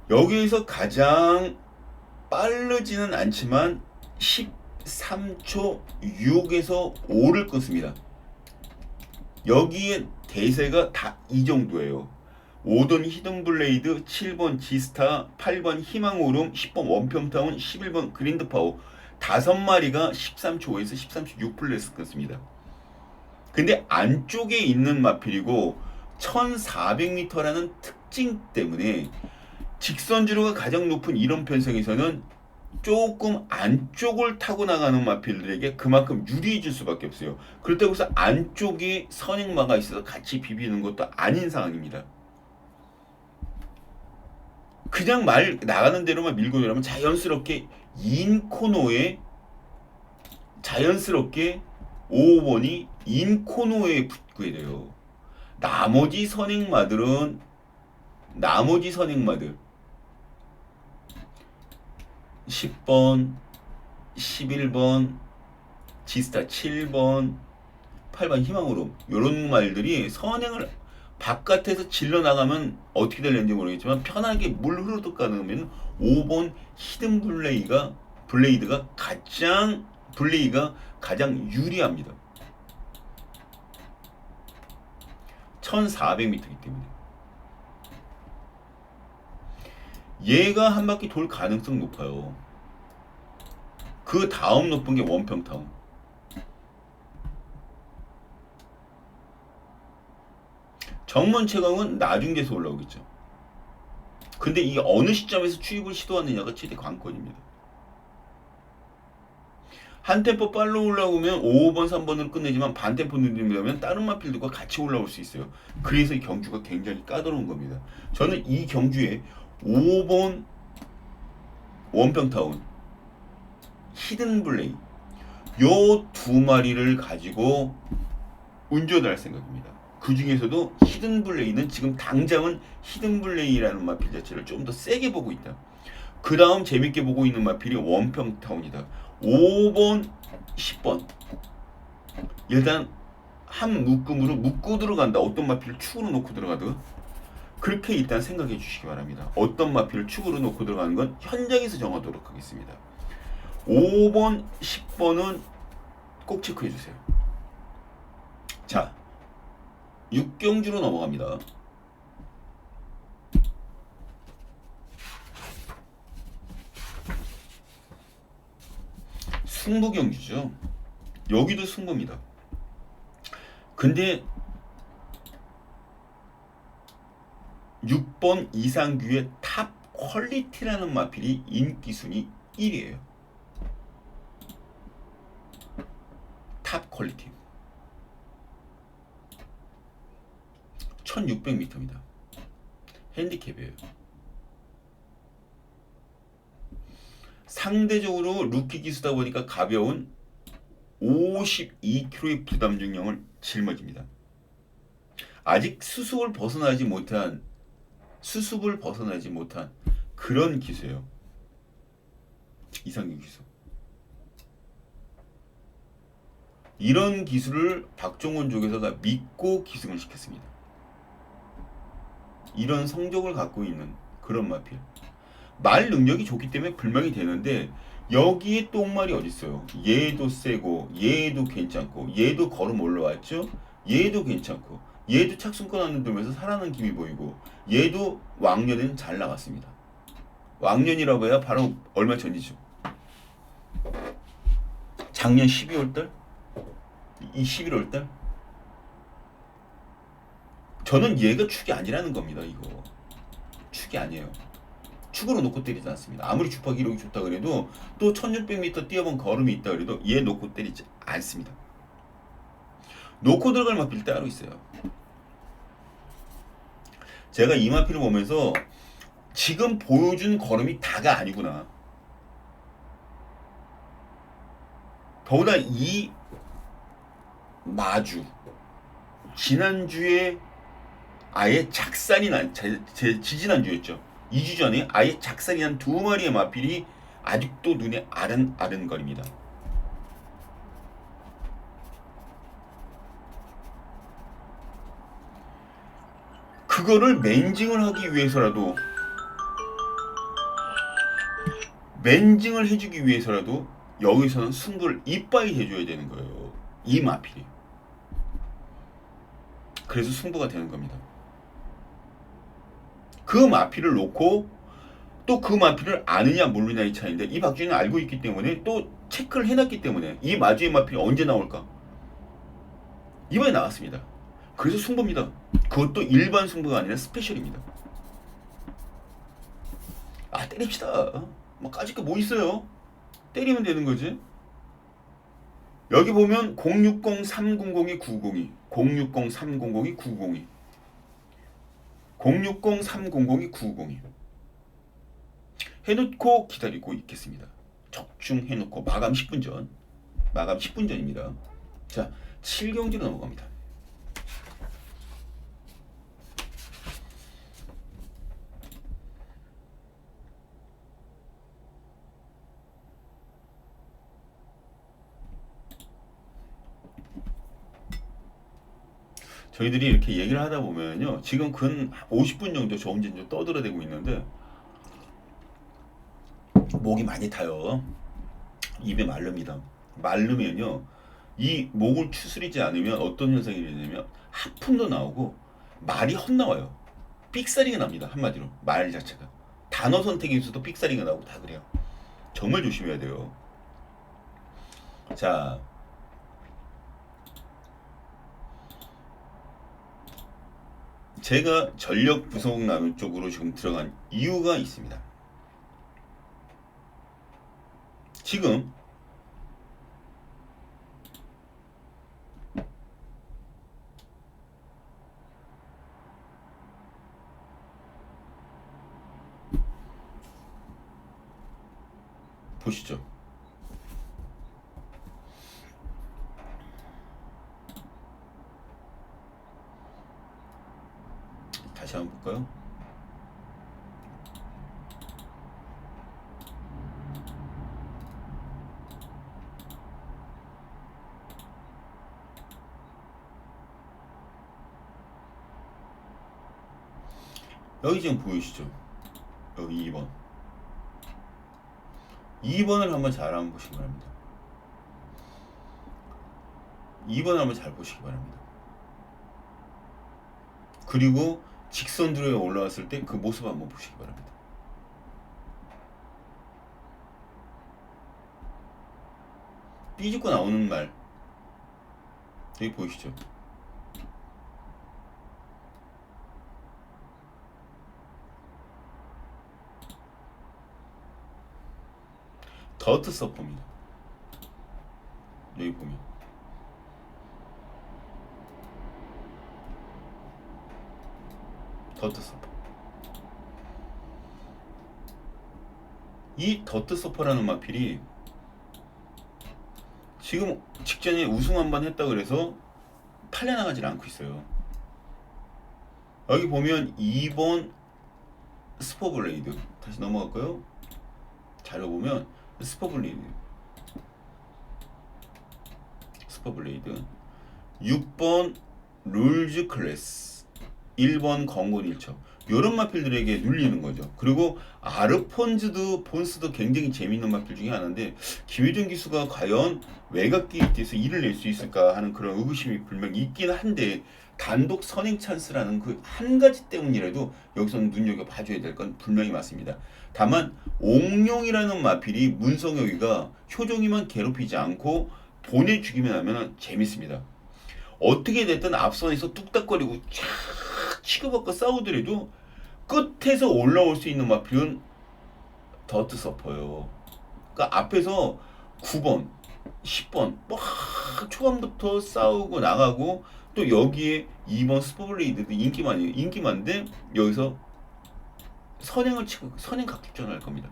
여기에서 가장 빠르지는 않지만 13초 6에서 5를 끊습니다. 여기에 대세가 다 이 정도예요. 5번 히든 블레이드, 7번 지스타, 8번 희망오름, 10번 원평타운, 11번 그린드파워 5마리가 13초 5에서 13초 6 플레이스 끊습니다. 근데 안쪽에 있는 마필이고 1400m라는 특징 때문에 직선주로가 가장 높은 이런 편성에서는 조금 안쪽을 타고 나가는 마필들에게 그만큼 유리해질 수밖에 없어요. 그렇다고 해서 안쪽에 선행마가 있어서 같이 비비는 것도 아닌 상황입니다. 그냥 말 나가는 대로만 밀고 내려면 자연스럽게 인코너에 자연스럽게 5번이 인코너에 붙게 돼요. 나머지 선행마들 10번, 11번, 지스타 7번, 8번 희망으로 이런 말들이 선행을 바깥에서 질러 나가면 어떻게 될는지 모르겠지만 편하게 물 흐르듯 가면 5번 히든 블레이드가 가장 유리합니다. 1400m이기 때문에 얘가 한 바퀴 돌 가능성 높아요. 그 다음 높은 게 원평타운. 정문 채광은 나중 돼서 올라오겠죠. 근데 이게 어느 시점에서 추입을 시도하느냐가 최대 관건입니다. 한 템포 빨리 올라오면 5번, 3번으로 끝내지만 반 템포 늦으면 다른 마필들과 같이 올라올 수 있어요. 그래서 이 경주가 굉장히 까다로운 겁니다. 저는 이 경주에 5번 원평타운, 히든블레이 요 두 마리를 가지고 운전을 할 생각입니다. 그 중에서도 히든블레이는 지금 당장은 히든블레이라는 마필 자체를 좀 더 세게 보고 있다. 그 다음 재밌게 보고 있는 마필이 원평타운이다. 5번, 10번 일단 한 묶음으로 묶고 들어간다. 어떤 마필을 축으로 놓고 들어가든 그렇게 일단 생각해 주시기 바랍니다. 어떤 마필을 축으로 놓고 들어가는 건 현장에서 정하도록 하겠습니다. 5번, 10번은 꼭 체크해 주세요. 자, 6경주로 넘어갑니다. 승부 경주죠. 여기도 승부입니다. 근데 6번 이상규의 탑 퀄리티라는 마필이 인기 순위 1위에요. 탑 퀄리티 1600m입니다. 핸디캡이에요. 상대적으로 루키 기수다 보니까 가벼운 52kg의 부담 중량을 짊어집니다. 아직 수습을 벗어나지 못한 그런 기수예요. 이상규 기수. 이런 기수를 박종원 쪽에서가 믿고 기승을 시켰습니다. 이런 성적을 갖고 있는 그런 마필. 말 능력이 좋기 때문에 불명이 되는데 여기에 똥말이 어딨어요. 얘도 세고 얘도 괜찮고 얘도 걸음 올라왔죠. 얘도 괜찮고 얘도 착순권 안 들면서 살아난 김이 보이고 얘도 왕년에는 잘 나갔습니다. 왕년이라고 해야 바로 얼마 전이죠. 작년 12월달? 이 11월달? 저는 얘가 축이 아니라는 겁니다. 이거 축이 아니에요. 축으로 놓고 때리지 않습니다. 아무리 주파 기록이 좋다 그래도 또 1600m 뛰어본 걸음이 있다 그래도 얘 놓고 때리지 않습니다. 놓고 들어갈 마필 따로 있어요. 제가 이 마필을 보면서 지금 보여준 걸음이 다가 아니구나. 더구나 이 마주 지난주에 아예 작살이 난 지지난주였죠. 2주 전에 아예 작살이 난 두 마리의 마필이 아직도 눈에 아른아른거립니다. 그거를 맨징을 하기 위해서라도 여기서는 승부를 이빠이 해줘야 되는 거예요. 이 마필이. 그래서 승부가 되는 겁니다. 그 마필을 놓고 또 그 마필을 아느냐 모르냐의 차이인데 이 박준이는 알고 있기 때문에 또 체크를 해놨기 때문에 이 마주의 마필이 언제 나올까? 이번에 나왔습니다. 그래서 승부입니다. 그것도 일반 승부가 아니라 스페셜입니다. 때립시다. 뭐 까짓 거 뭐 있어요? 때리면 되는 거지. 여기 보면 060-300이 902, 060-300이 902, 060-300이 902 해놓고 기다리고 있겠습니다. 적중해놓고 마감 10분 전, 마감 10분 전입니다. 자, 7경기로 넘어갑니다. 저희들이 이렇게 얘기를 하다 보면요, 지금 근 50분 정도 저 혼자 좀 떠들어대고 있는데 목이 많이 타요. 입에 마릅니다. 마르면요, 이 목을 추스리지 않으면 어떤 현상이 되냐면 하품도 나오고 말이 헛나와요. 삑사리가 납니다. 한마디로 말 자체가 단어 선택에서도 삑사리가 나오고 다 그래요. 정말 조심해야 돼요. 자, 제가 전력 부속 나눔 쪽으로 지금 들어간 이유가 있습니다. 지금 보시죠. 다시 한번 볼까요? 여기 지금 보이시죠? 여기 2번. 2번을 한번 잘 한번 보시기 바랍니다. 2번을 한번 잘 보시기 바랍니다. 그리고 직선 드로에 올라왔을 때 그 모습 한번 보시기 바랍니다. 삐집고 나오는 말 여기 보이시죠? 더트 서퍼입니다. 여기 보면 더트 서퍼. 이 더트 서퍼라는 마필이 지금 직전에 우승 한번 했다 그래서 팔려나가질 않고 있어요. 여기 보면 2번 스퍼블레이드 다시 넘어갈까요? 자료 보면 스퍼블레이드 6번 룰즈 클래스 1번 건곤 1척 이런 마필들에게 눌리는 거죠. 그리고 아르폰즈도 본스도 굉장히 재밌는 마필 중에 하나인데 김효준 기수가 과연 외곽 게이트에서 일을 낼 수 있을까 하는 그런 의구심이 분명 있긴 한데 단독 선행 찬스라는 그 한 가지 때문이라도 여기서는 눈여겨봐줘야 될 건 분명히 맞습니다. 다만 옥룡이라는 마필이 문성혁이가 효종이만 괴롭히지 않고 보내주기만 하면 재밌습니다. 어떻게 됐든 앞선에서 뚝딱거리고 촥 치고받고 싸우더라도 끝에서 올라올 수 있는 마필은 더트 서퍼요. 그러니까 앞에서 9번, 10번 막 초반부터 싸우고 나가고 또 여기에 2번 스포블레이드도 인기 많은데 여기서 선행을 치고 선행 각축전을 할 겁니다.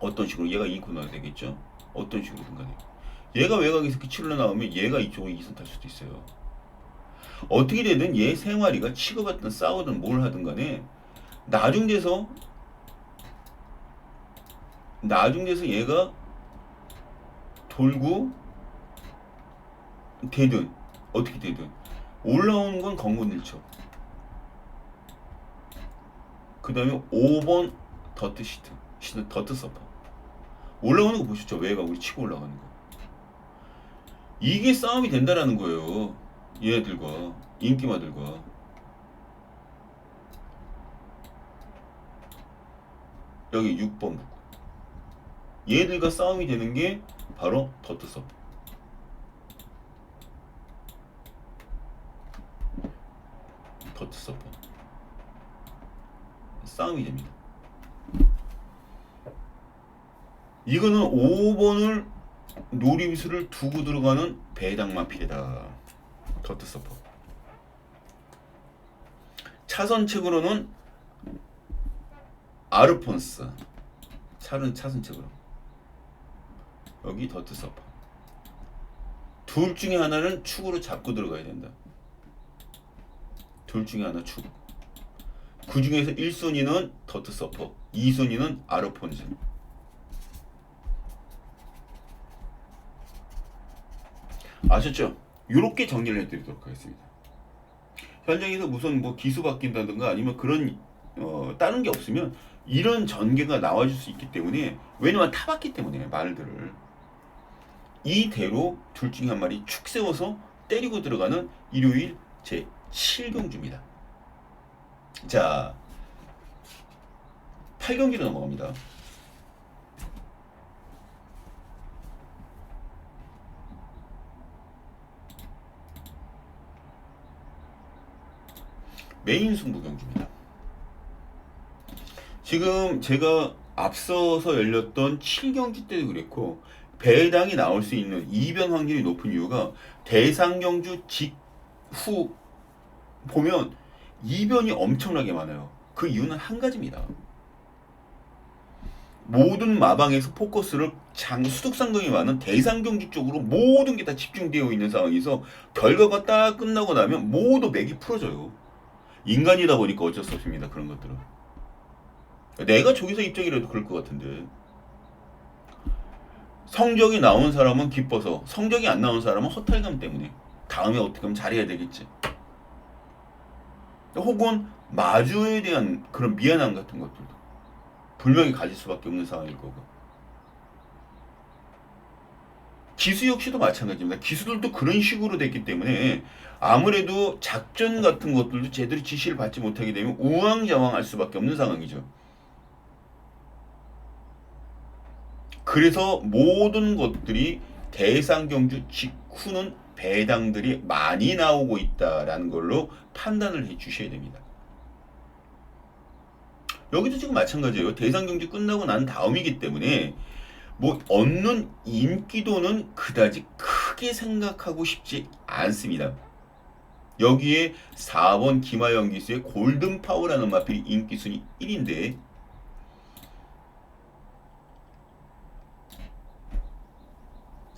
어떤 식으로 얘가 이 코너가 되겠죠. 어떤 식으로든 간에 얘가 외곽에서 기출로 나오면 얘가 이쪽으로 2선 탈 수도 있어요. 어떻게 되든 얘 생활이가 치고받든 싸우든 뭘 하든 간에 나중 돼서 얘가 돌고 되든 어떻게 되든 올라오는 건 건곤 1척. 그 다음에 5번 더트 더트 서퍼 올라오는 거 보셨죠? 외곽 우리 치고 올라가는 거. 이게 싸움이 된다라는 거예요. 얘네들과 인기마들과. 여기 6번 얘들과 싸움이 되는 게 바로 더트 서퍼. 더트 서퍼. 싸움이 됩니다. 이거는 5번을 노림수를 두고 들어가는 배당마필이다. 더트 서퍼. 차선책으로는 아르폰스. 차선책으로. 여기 더트 서퍼. 둘 중에 하나는 축으로 잡고 들어가야 된다. 둘 중에 하나 축. 그 중에서 1순위는 더트 서퍼, 2순위는 아르폰스. 아셨죠? 이렇게 정리를 해드리도록 하겠습니다. 현장에서 무슨 뭐 기수 바뀐다든가 아니면 그런 다른 게 없으면 이런 전개가 나와줄 수 있기 때문에, 왜냐면 타봤기 때문에 말들을 이대로 둘 중에 한 마리 축 세워서 때리고 들어가는 일요일 제 7경주입니다. 자, 8경기로 넘어갑니다. 메인 승부 경주입니다. 지금 제가 앞서서 열렸던 7경주 때도 그랬고, 배당이 나올 수 있는 이변 확률이 높은 이유가 대상 경주 직후 보면 이변이 엄청나게 많아요. 그 이유는 한 가지입니다. 모든 마방에서 포커스를 수득상경이 많은 대상 경주 쪽으로 모든 게 다 집중되어 있는 상황에서 결과가 딱 끝나고 나면 모두 맥이 풀어져요. 인간이다 보니까 어쩔 수 없습니다. 그런 것들은. 내가 저기서 입장이라도 그럴 것 같은데. 성적이 나온 사람은 기뻐서, 성적이 안 나온 사람은 허탈감 때문에 다음에 어떻게 하면 잘해야 되겠지. 혹은 마주에 대한 그런 미안함 같은 것들도 분명히 가질 수밖에 없는 상황일 거고. 기수 역시도 마찬가지입니다. 기수들도 그런 식으로 됐기 때문에 아무래도 작전 같은 것들도 제대로 지시를 받지 못하게 되면 우왕좌왕할 수밖에 없는 상황이죠. 그래서 모든 것들이 대상 경주 직후는 배당들이 많이 나오고 있다라는 걸로 판단을 해 주셔야 됩니다. 여기도 지금 마찬가지예요. 대상 경주 끝나고 난 다음이기 때문에 뭐 얻는 인기도는 그다지 크게 생각하고 싶지 않습니다. 여기에 4번 김하영 기수의 골든파워라는 마필이 인기순위 1인데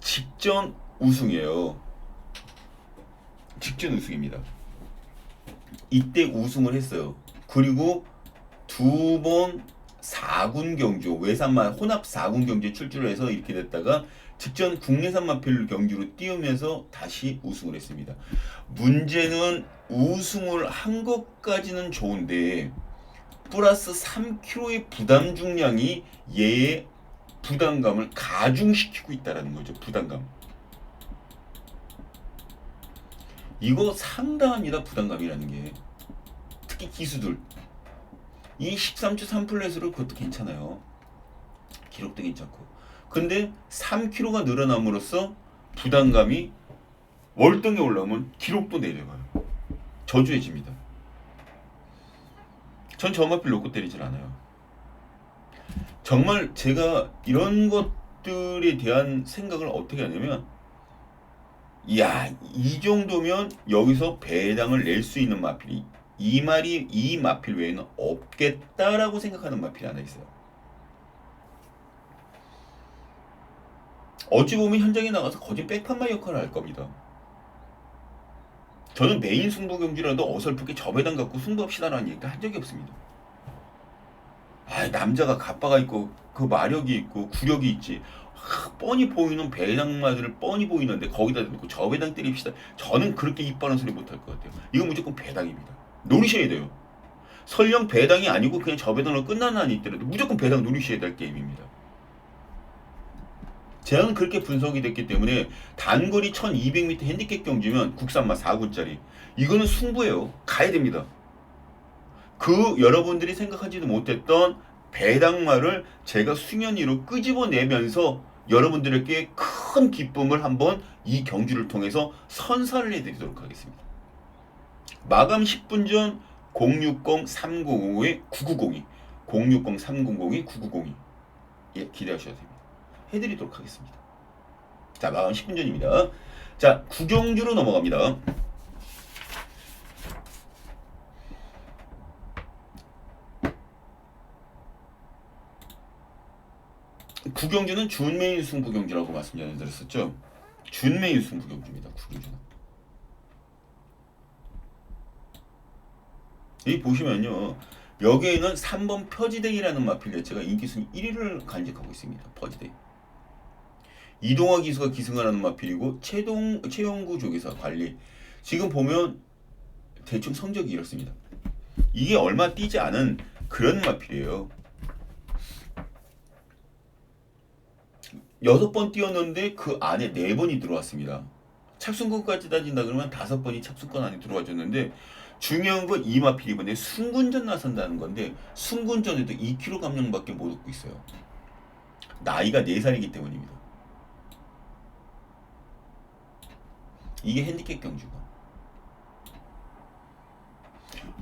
직전 우승이에요. 직전 우승입니다. 이때 우승을 했어요. 그리고 두 번 4군 경주, 외산만 혼합 4군 경주에 출주를 해서 이렇게 됐다가 직전 국내산 마필 경주로 띄우면서 다시 우승을 했습니다. 문제는 우승을 한 것까지는 좋은데 플러스 3kg의 부담 중량이 얘의 부담감을 가중시키고 있다는 거죠. 부담감. 이거 상당합니다. 부담감이라는 게. 특히 기수들. 이 13주 3플랫으로 그것도 괜찮아요. 기록도 괜찮고. 근데 3kg가 늘어남으로써 부담감이 월등히 올라오면 기록도 내려가요. 저조해집니다. 전 저마필 놓고 때리질 않아요. 정말 제가 이런 것들에 대한 생각을 어떻게 하냐면, 이야, 이 정도면 여기서 배당을 낼 수 있는 마필이 이 마필 외에는 없겠다라고 생각하는 마필이 하나 있어요. 어찌 보면 현장에 나가서 거진 백판마 역할을 할 겁니다. 저는 메인 승부 경기라도 어설프게 저 배당 갖고 승부합시다라는 얘기도 한 적이 없습니다. 아, 남자가 갑바가 있고 그 마력이 있고 구력이 있지. 뻔히 보이는 배당마들을 뻔히 보이는데 거기다 대고 저 배당 때립시다. 저는 그렇게 이빠른 소리 못할 것 같아요. 이건 무조건 배당입니다. 노리셔야 돼요. 설령 배당이 아니고 그냥 저 배당으로 끝나는 한이 있더라도 무조건 배당 노리셔야 될 게임입니다. 제가 그렇게 분석이 됐기 때문에 단거리 1200m 핸디캡 경주면 국산마 4군짜리 이거는 승부예요. 가야 됩니다. 그 여러분들이 생각하지도 못했던 배당마를 제가 수면 위로 끄집어내면서 여러분들에게 큰 기쁨을 한번 이 경주를 통해서 선사를 해드리도록 하겠습니다. 마감 10분 전 060-300-9902 060-300-9902 예, 기대하셔도 됩니다. 해드리도록 하겠습니다. 자, 마감 10분 전입니다. 자, 구경주로 넘어갑니다. 구경주는 준매일 승부경주라고 말씀드렸었죠. 준매일 승부경주입니다. 구경주는. 여기 보시면요. 여기에는 3번 퍼지데이라는 마필 자체가 인기순위 1위를 간직하고 있습니다. 퍼지데이. 이동화 기수가 기승을 하는 마필이고 최용구 조계사 관리. 지금 보면 대충 성적이 이렇습니다. 이게 얼마 뛰지 않은 그런 마필이에요. 6번 뛰었는데 그 안에 4번이 들어왔습니다. 착순권까지 따진다 그러면 5번이 착순권 안에 들어와줬는데 중요한 건 이 마필 이번에 순군전 나선다는 건데 순군전에도 2kg 감량밖에 못 얻고 있어요. 나이가 4살이기 때문입니다. 이게 핸디캡 경주가.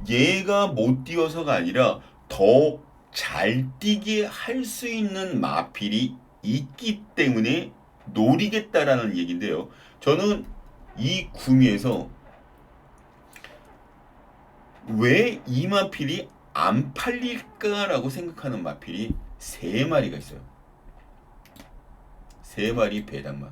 얘가 못 뛰어서가 아니라 더 잘 뛰게 할 수 있는 마필이 있기 때문에 노리겠다라는 얘기인데요. 저는 이 구미에서 왜 이 마필이 안 팔릴까라고 생각하는 마필이 3마리가 있어요. 3마리 배당마.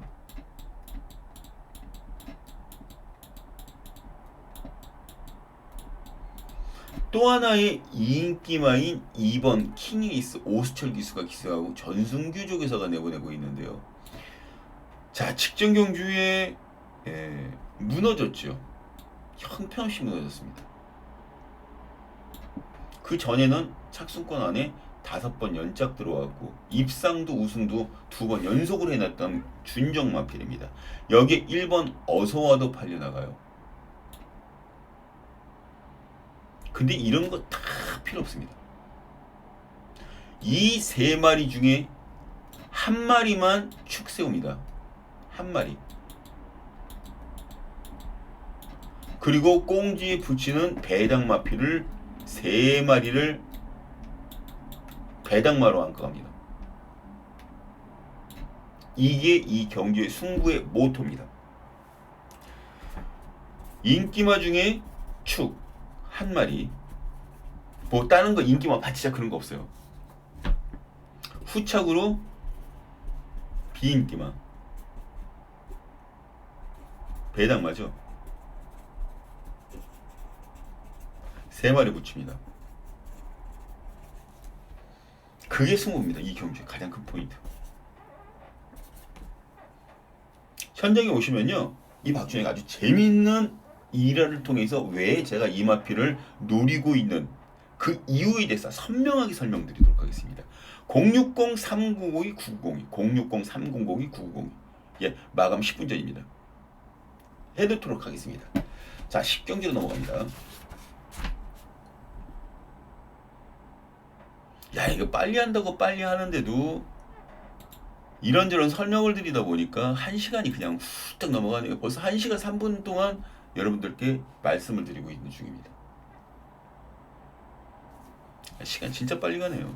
또 하나의 인기마인 2번 킹에이스 오수철 기수가 기수하고 전승규 조계사가 내보내고 있는데요. 자, 직전 경주에 무너졌죠. 형편없이 무너졌습니다. 그 전에는 착순권 안에 5번 연짝 들어왔고 입상도 우승도 2번 연속으로 해놨던 준정 마필입니다. 여기에 1번 어서와도 팔려나가요. 근데 이런 거 다 필요 없습니다. 이 3마리 중에 한 마리만 축 세웁니다. 한 마리. 그리고 꽁지에 붙이는 배당 마필을 3마리를 배당마로 안가갑니다. 이게 이 경기의 승부의 모토입니다. 인기마 중에 축 한 마리. 뭐 다른 거 인기마 바치자 그런 거 없어요. 후착으로 비인기마. 배당마죠. 3마리 붙입니다. 그게 승부입니다. 이 경기의 가장 큰 포인트. 현장에 오시면요. 이 박준영이 아주 재미있는 일화를 통해서 왜 제가 이 마필을 노리고 있는 그 이유에 대해서 선명하게 설명드리도록 하겠습니다. 060-390-2902 060-300-2902 예, 마감 10분 전입니다. 해놓도록 하겠습니다. 자, 10경기로 넘어갑니다. 야, 이거 빨리 한다고 빨리 하는데도 이런저런 설명을 드리다 보니까 1시간이 그냥 훌쩍 넘어가네요. 벌써 1시간 3분 동안 여러분들께 말씀을 드리고 있는 중입니다. 시간 진짜 빨리 가네요.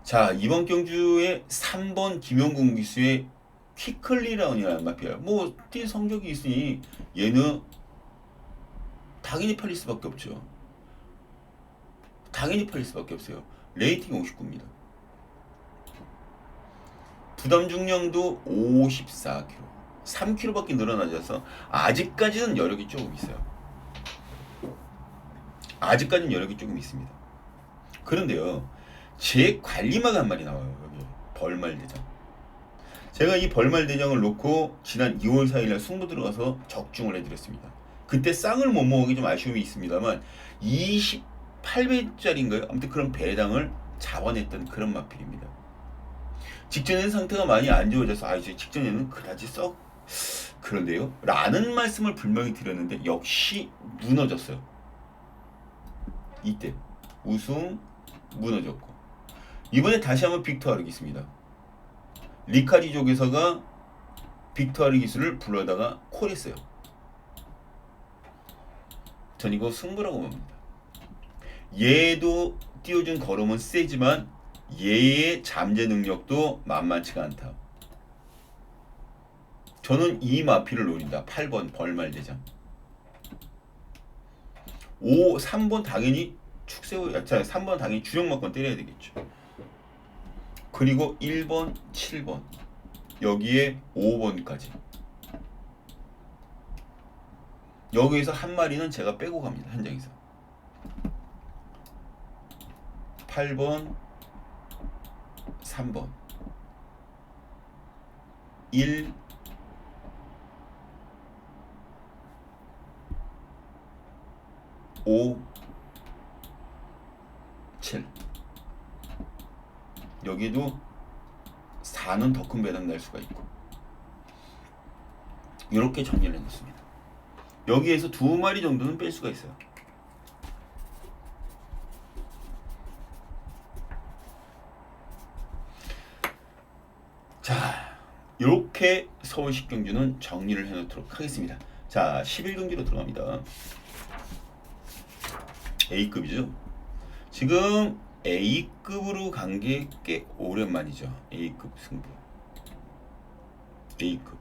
자, 이번 경주에 3번 김용군 기수의 퀴클리라운이라는 마피아. 뭐 뛸 성적이 있으니 얘는 당연히 팔릴 수밖에 없죠. 당연히 팔릴 수밖에 없어요. 레이팅 59입니다. 부담 중량도 54kg. 3kg밖에 늘어나져서 아직까지는 여력이 조금 있어요. 아직까지는 여력이 조금 있습니다. 그런데요. 제 관리마가 한 마리 나와요. 여기 벌말대장. 제가 이 벌말대장을 놓고 지난 2월 4일날 승부 들어가서 적중을 해드렸습니다. 그때 쌍을 못 먹기 좀 아쉬움이 있습니다만 28배짜리인가요? 아무튼 그런 배당을 잡아냈던 그런 마필입니다. 직전에는 상태가 많이 안 좋아져서 이제 직전에는 그다지 썩 그런데요? 라는 말씀을 분명히 드렸는데 역시 무너졌어요. 이때 우승 무너졌고 이번에 다시 한번 빅토아르 기수입니다. 리카리 조계사가 빅토아르 기수를 불러다가 콜했어요. 전 이거 승부라고 봅니다. 얘도 띄워준 걸음은 세지만 얘의 잠재 능력도 만만치가 않다. 저는 이 마피를 노린다. 8번 벌말대장. 3번 당연히 축세우, 3번 당연히 주력만권 때려야 되겠죠. 그리고 1번, 7번 여기에 5번까지. 여기에서 한 마리는 제가 빼고 갑니다. 현장에서. 8번, 3번, 1, 5, 7. 여기도 4는 더 큰 배당 날 수가 있고. 이렇게 정리를 해놓습니다. 여기에서 2마리 정도는 뺄 수가 있어요. 자, 이렇게 서울시 경주는 정리를 해놓도록 하겠습니다. 자, 11경기로 들어갑니다. A급이죠. 지금 A급으로 간 게 꽤 오랜만이죠. A급 승부. A급.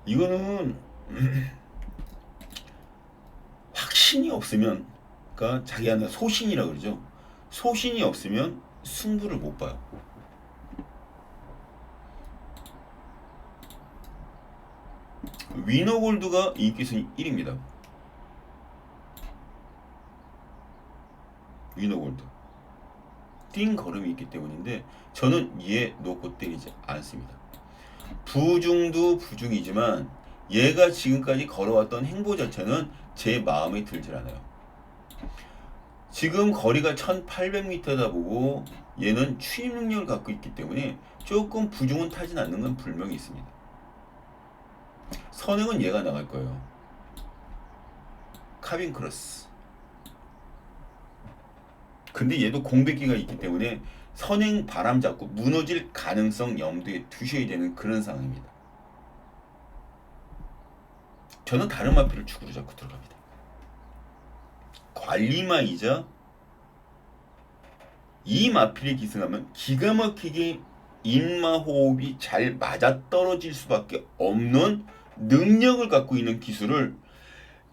이거는 확신이 없으면, 그러니까 자기한테 소신이라 그러죠. 소신이 없으면 승부를 못 봐요. 위너골드가 인기순위 1입니다. 위너골드. 띵 걸음이 있기 때문인데 저는 얘 놓고 때리지 않습니다. 부중도 부중이지만 얘가 지금까지 걸어왔던 행보 자체는 제 마음에 들질 않아요. 지금 거리가 1800m다 보고 얘는 추임 능력을 갖고 있기 때문에 조금 부중은 타진 않는 건 분명히 있습니다. 선행은 얘가 나갈 거예요. 카빈 크로스. 근데 얘도 공백기가 있기 때문에 선행 바람 잡고 무너질 가능성 염두에 두셔야 되는 그런 상황입니다. 저는 다른 마피를 축으로 잡고 들어갑니다. 관리마이자 이 마피를 기승하면 기가 막히게 인마호흡이 잘 맞아떨어질 수밖에 없는 능력을 갖고 있는 기술을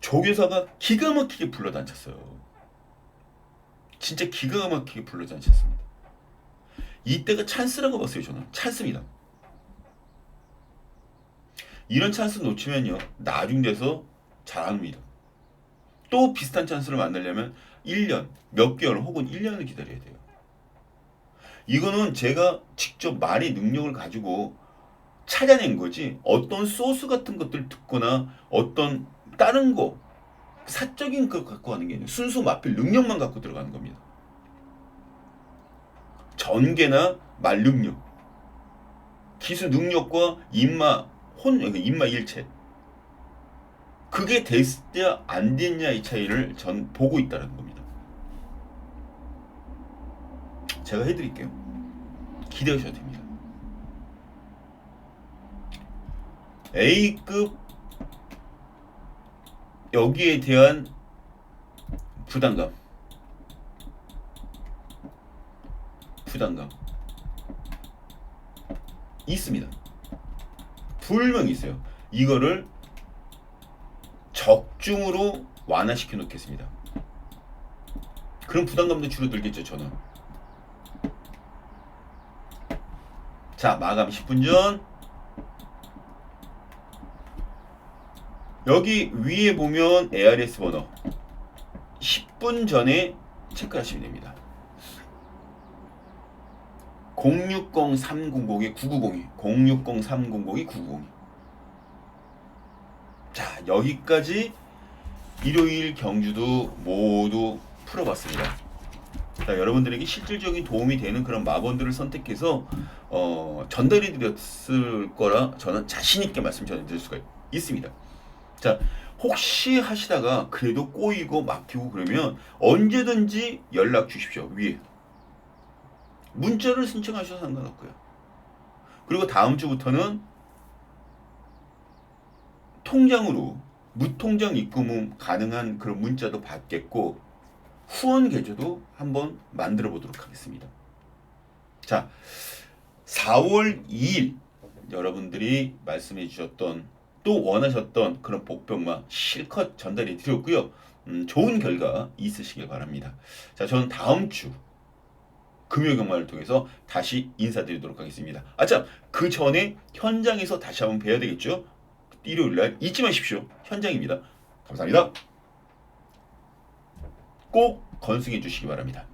조교사가 기가 막히게 불러다녔어요. 진짜 기가 막히게 불러다녔습니다. 이때가 찬스라고 봤어요. 저는 찬스입니다. 이런 찬스 놓치면요 나중 돼서 잘 안 옵니다. 또 비슷한 찬스를 만나려면 1년, 몇 개월 혹은 1년을 기다려야 돼요. 이거는 제가 직접 말의 능력을 가지고 찾아낸 거지 어떤 소스 같은 것들 듣거나 어떤 다른 거 사적인 거 갖고 하는 게 아니에요. 순수 마필 능력만 갖고 들어가는 겁니다. 전개나 말 능력, 기술 능력과 인마 일체, 그게 됐냐 안 됐냐의 차이를 전 보고 있다는 겁니다. 제가 해드릴게요. 기대하셔도 됩니다. A급 여기에 대한 부담감 있습니다. 분명히 있어요. 이거를 적중으로 완화시켜 놓겠습니다. 그런 부담감도 줄어들겠죠. 저는. 자, 마감 10분 전. 여기 위에 보면 ARS 번호 10분 전에 체크하시면 됩니다. 060-300-9902 060-300-9902. 자, 여기까지 일요일 경주도 모두 풀어봤습니다. 자, 여러분들에게 실질적인 도움이 되는 그런 마번들을 선택해서 전달해 드렸을 거라 저는 자신 있게 말씀 전해드릴 수가 있습니다. 자, 혹시 하시다가 그래도 꼬이고 막히고 그러면 언제든지 연락 주십시오. 위에 문자를 신청하셔도 상관없고요. 그리고 다음 주부터는 통장으로 무통장 입금 가능한 그런 문자도 받겠고 후원 계좌도 한번 만들어 보도록 하겠습니다. 자, 4월 2일 여러분들이 말씀해 주셨던 또 원하셨던 그런 복병만 실컷 전달해 드렸고요. 좋은 결과 있으시길 바랍니다. 자, 저는 다음 주 금요 경마를 통해서 다시 인사드리도록 하겠습니다. 참, 그 전에 현장에서 다시 한번 뵈야 되겠죠? 일요일 날 잊지 마십시오. 현장입니다. 감사합니다. 꼭 건승해 주시기 바랍니다.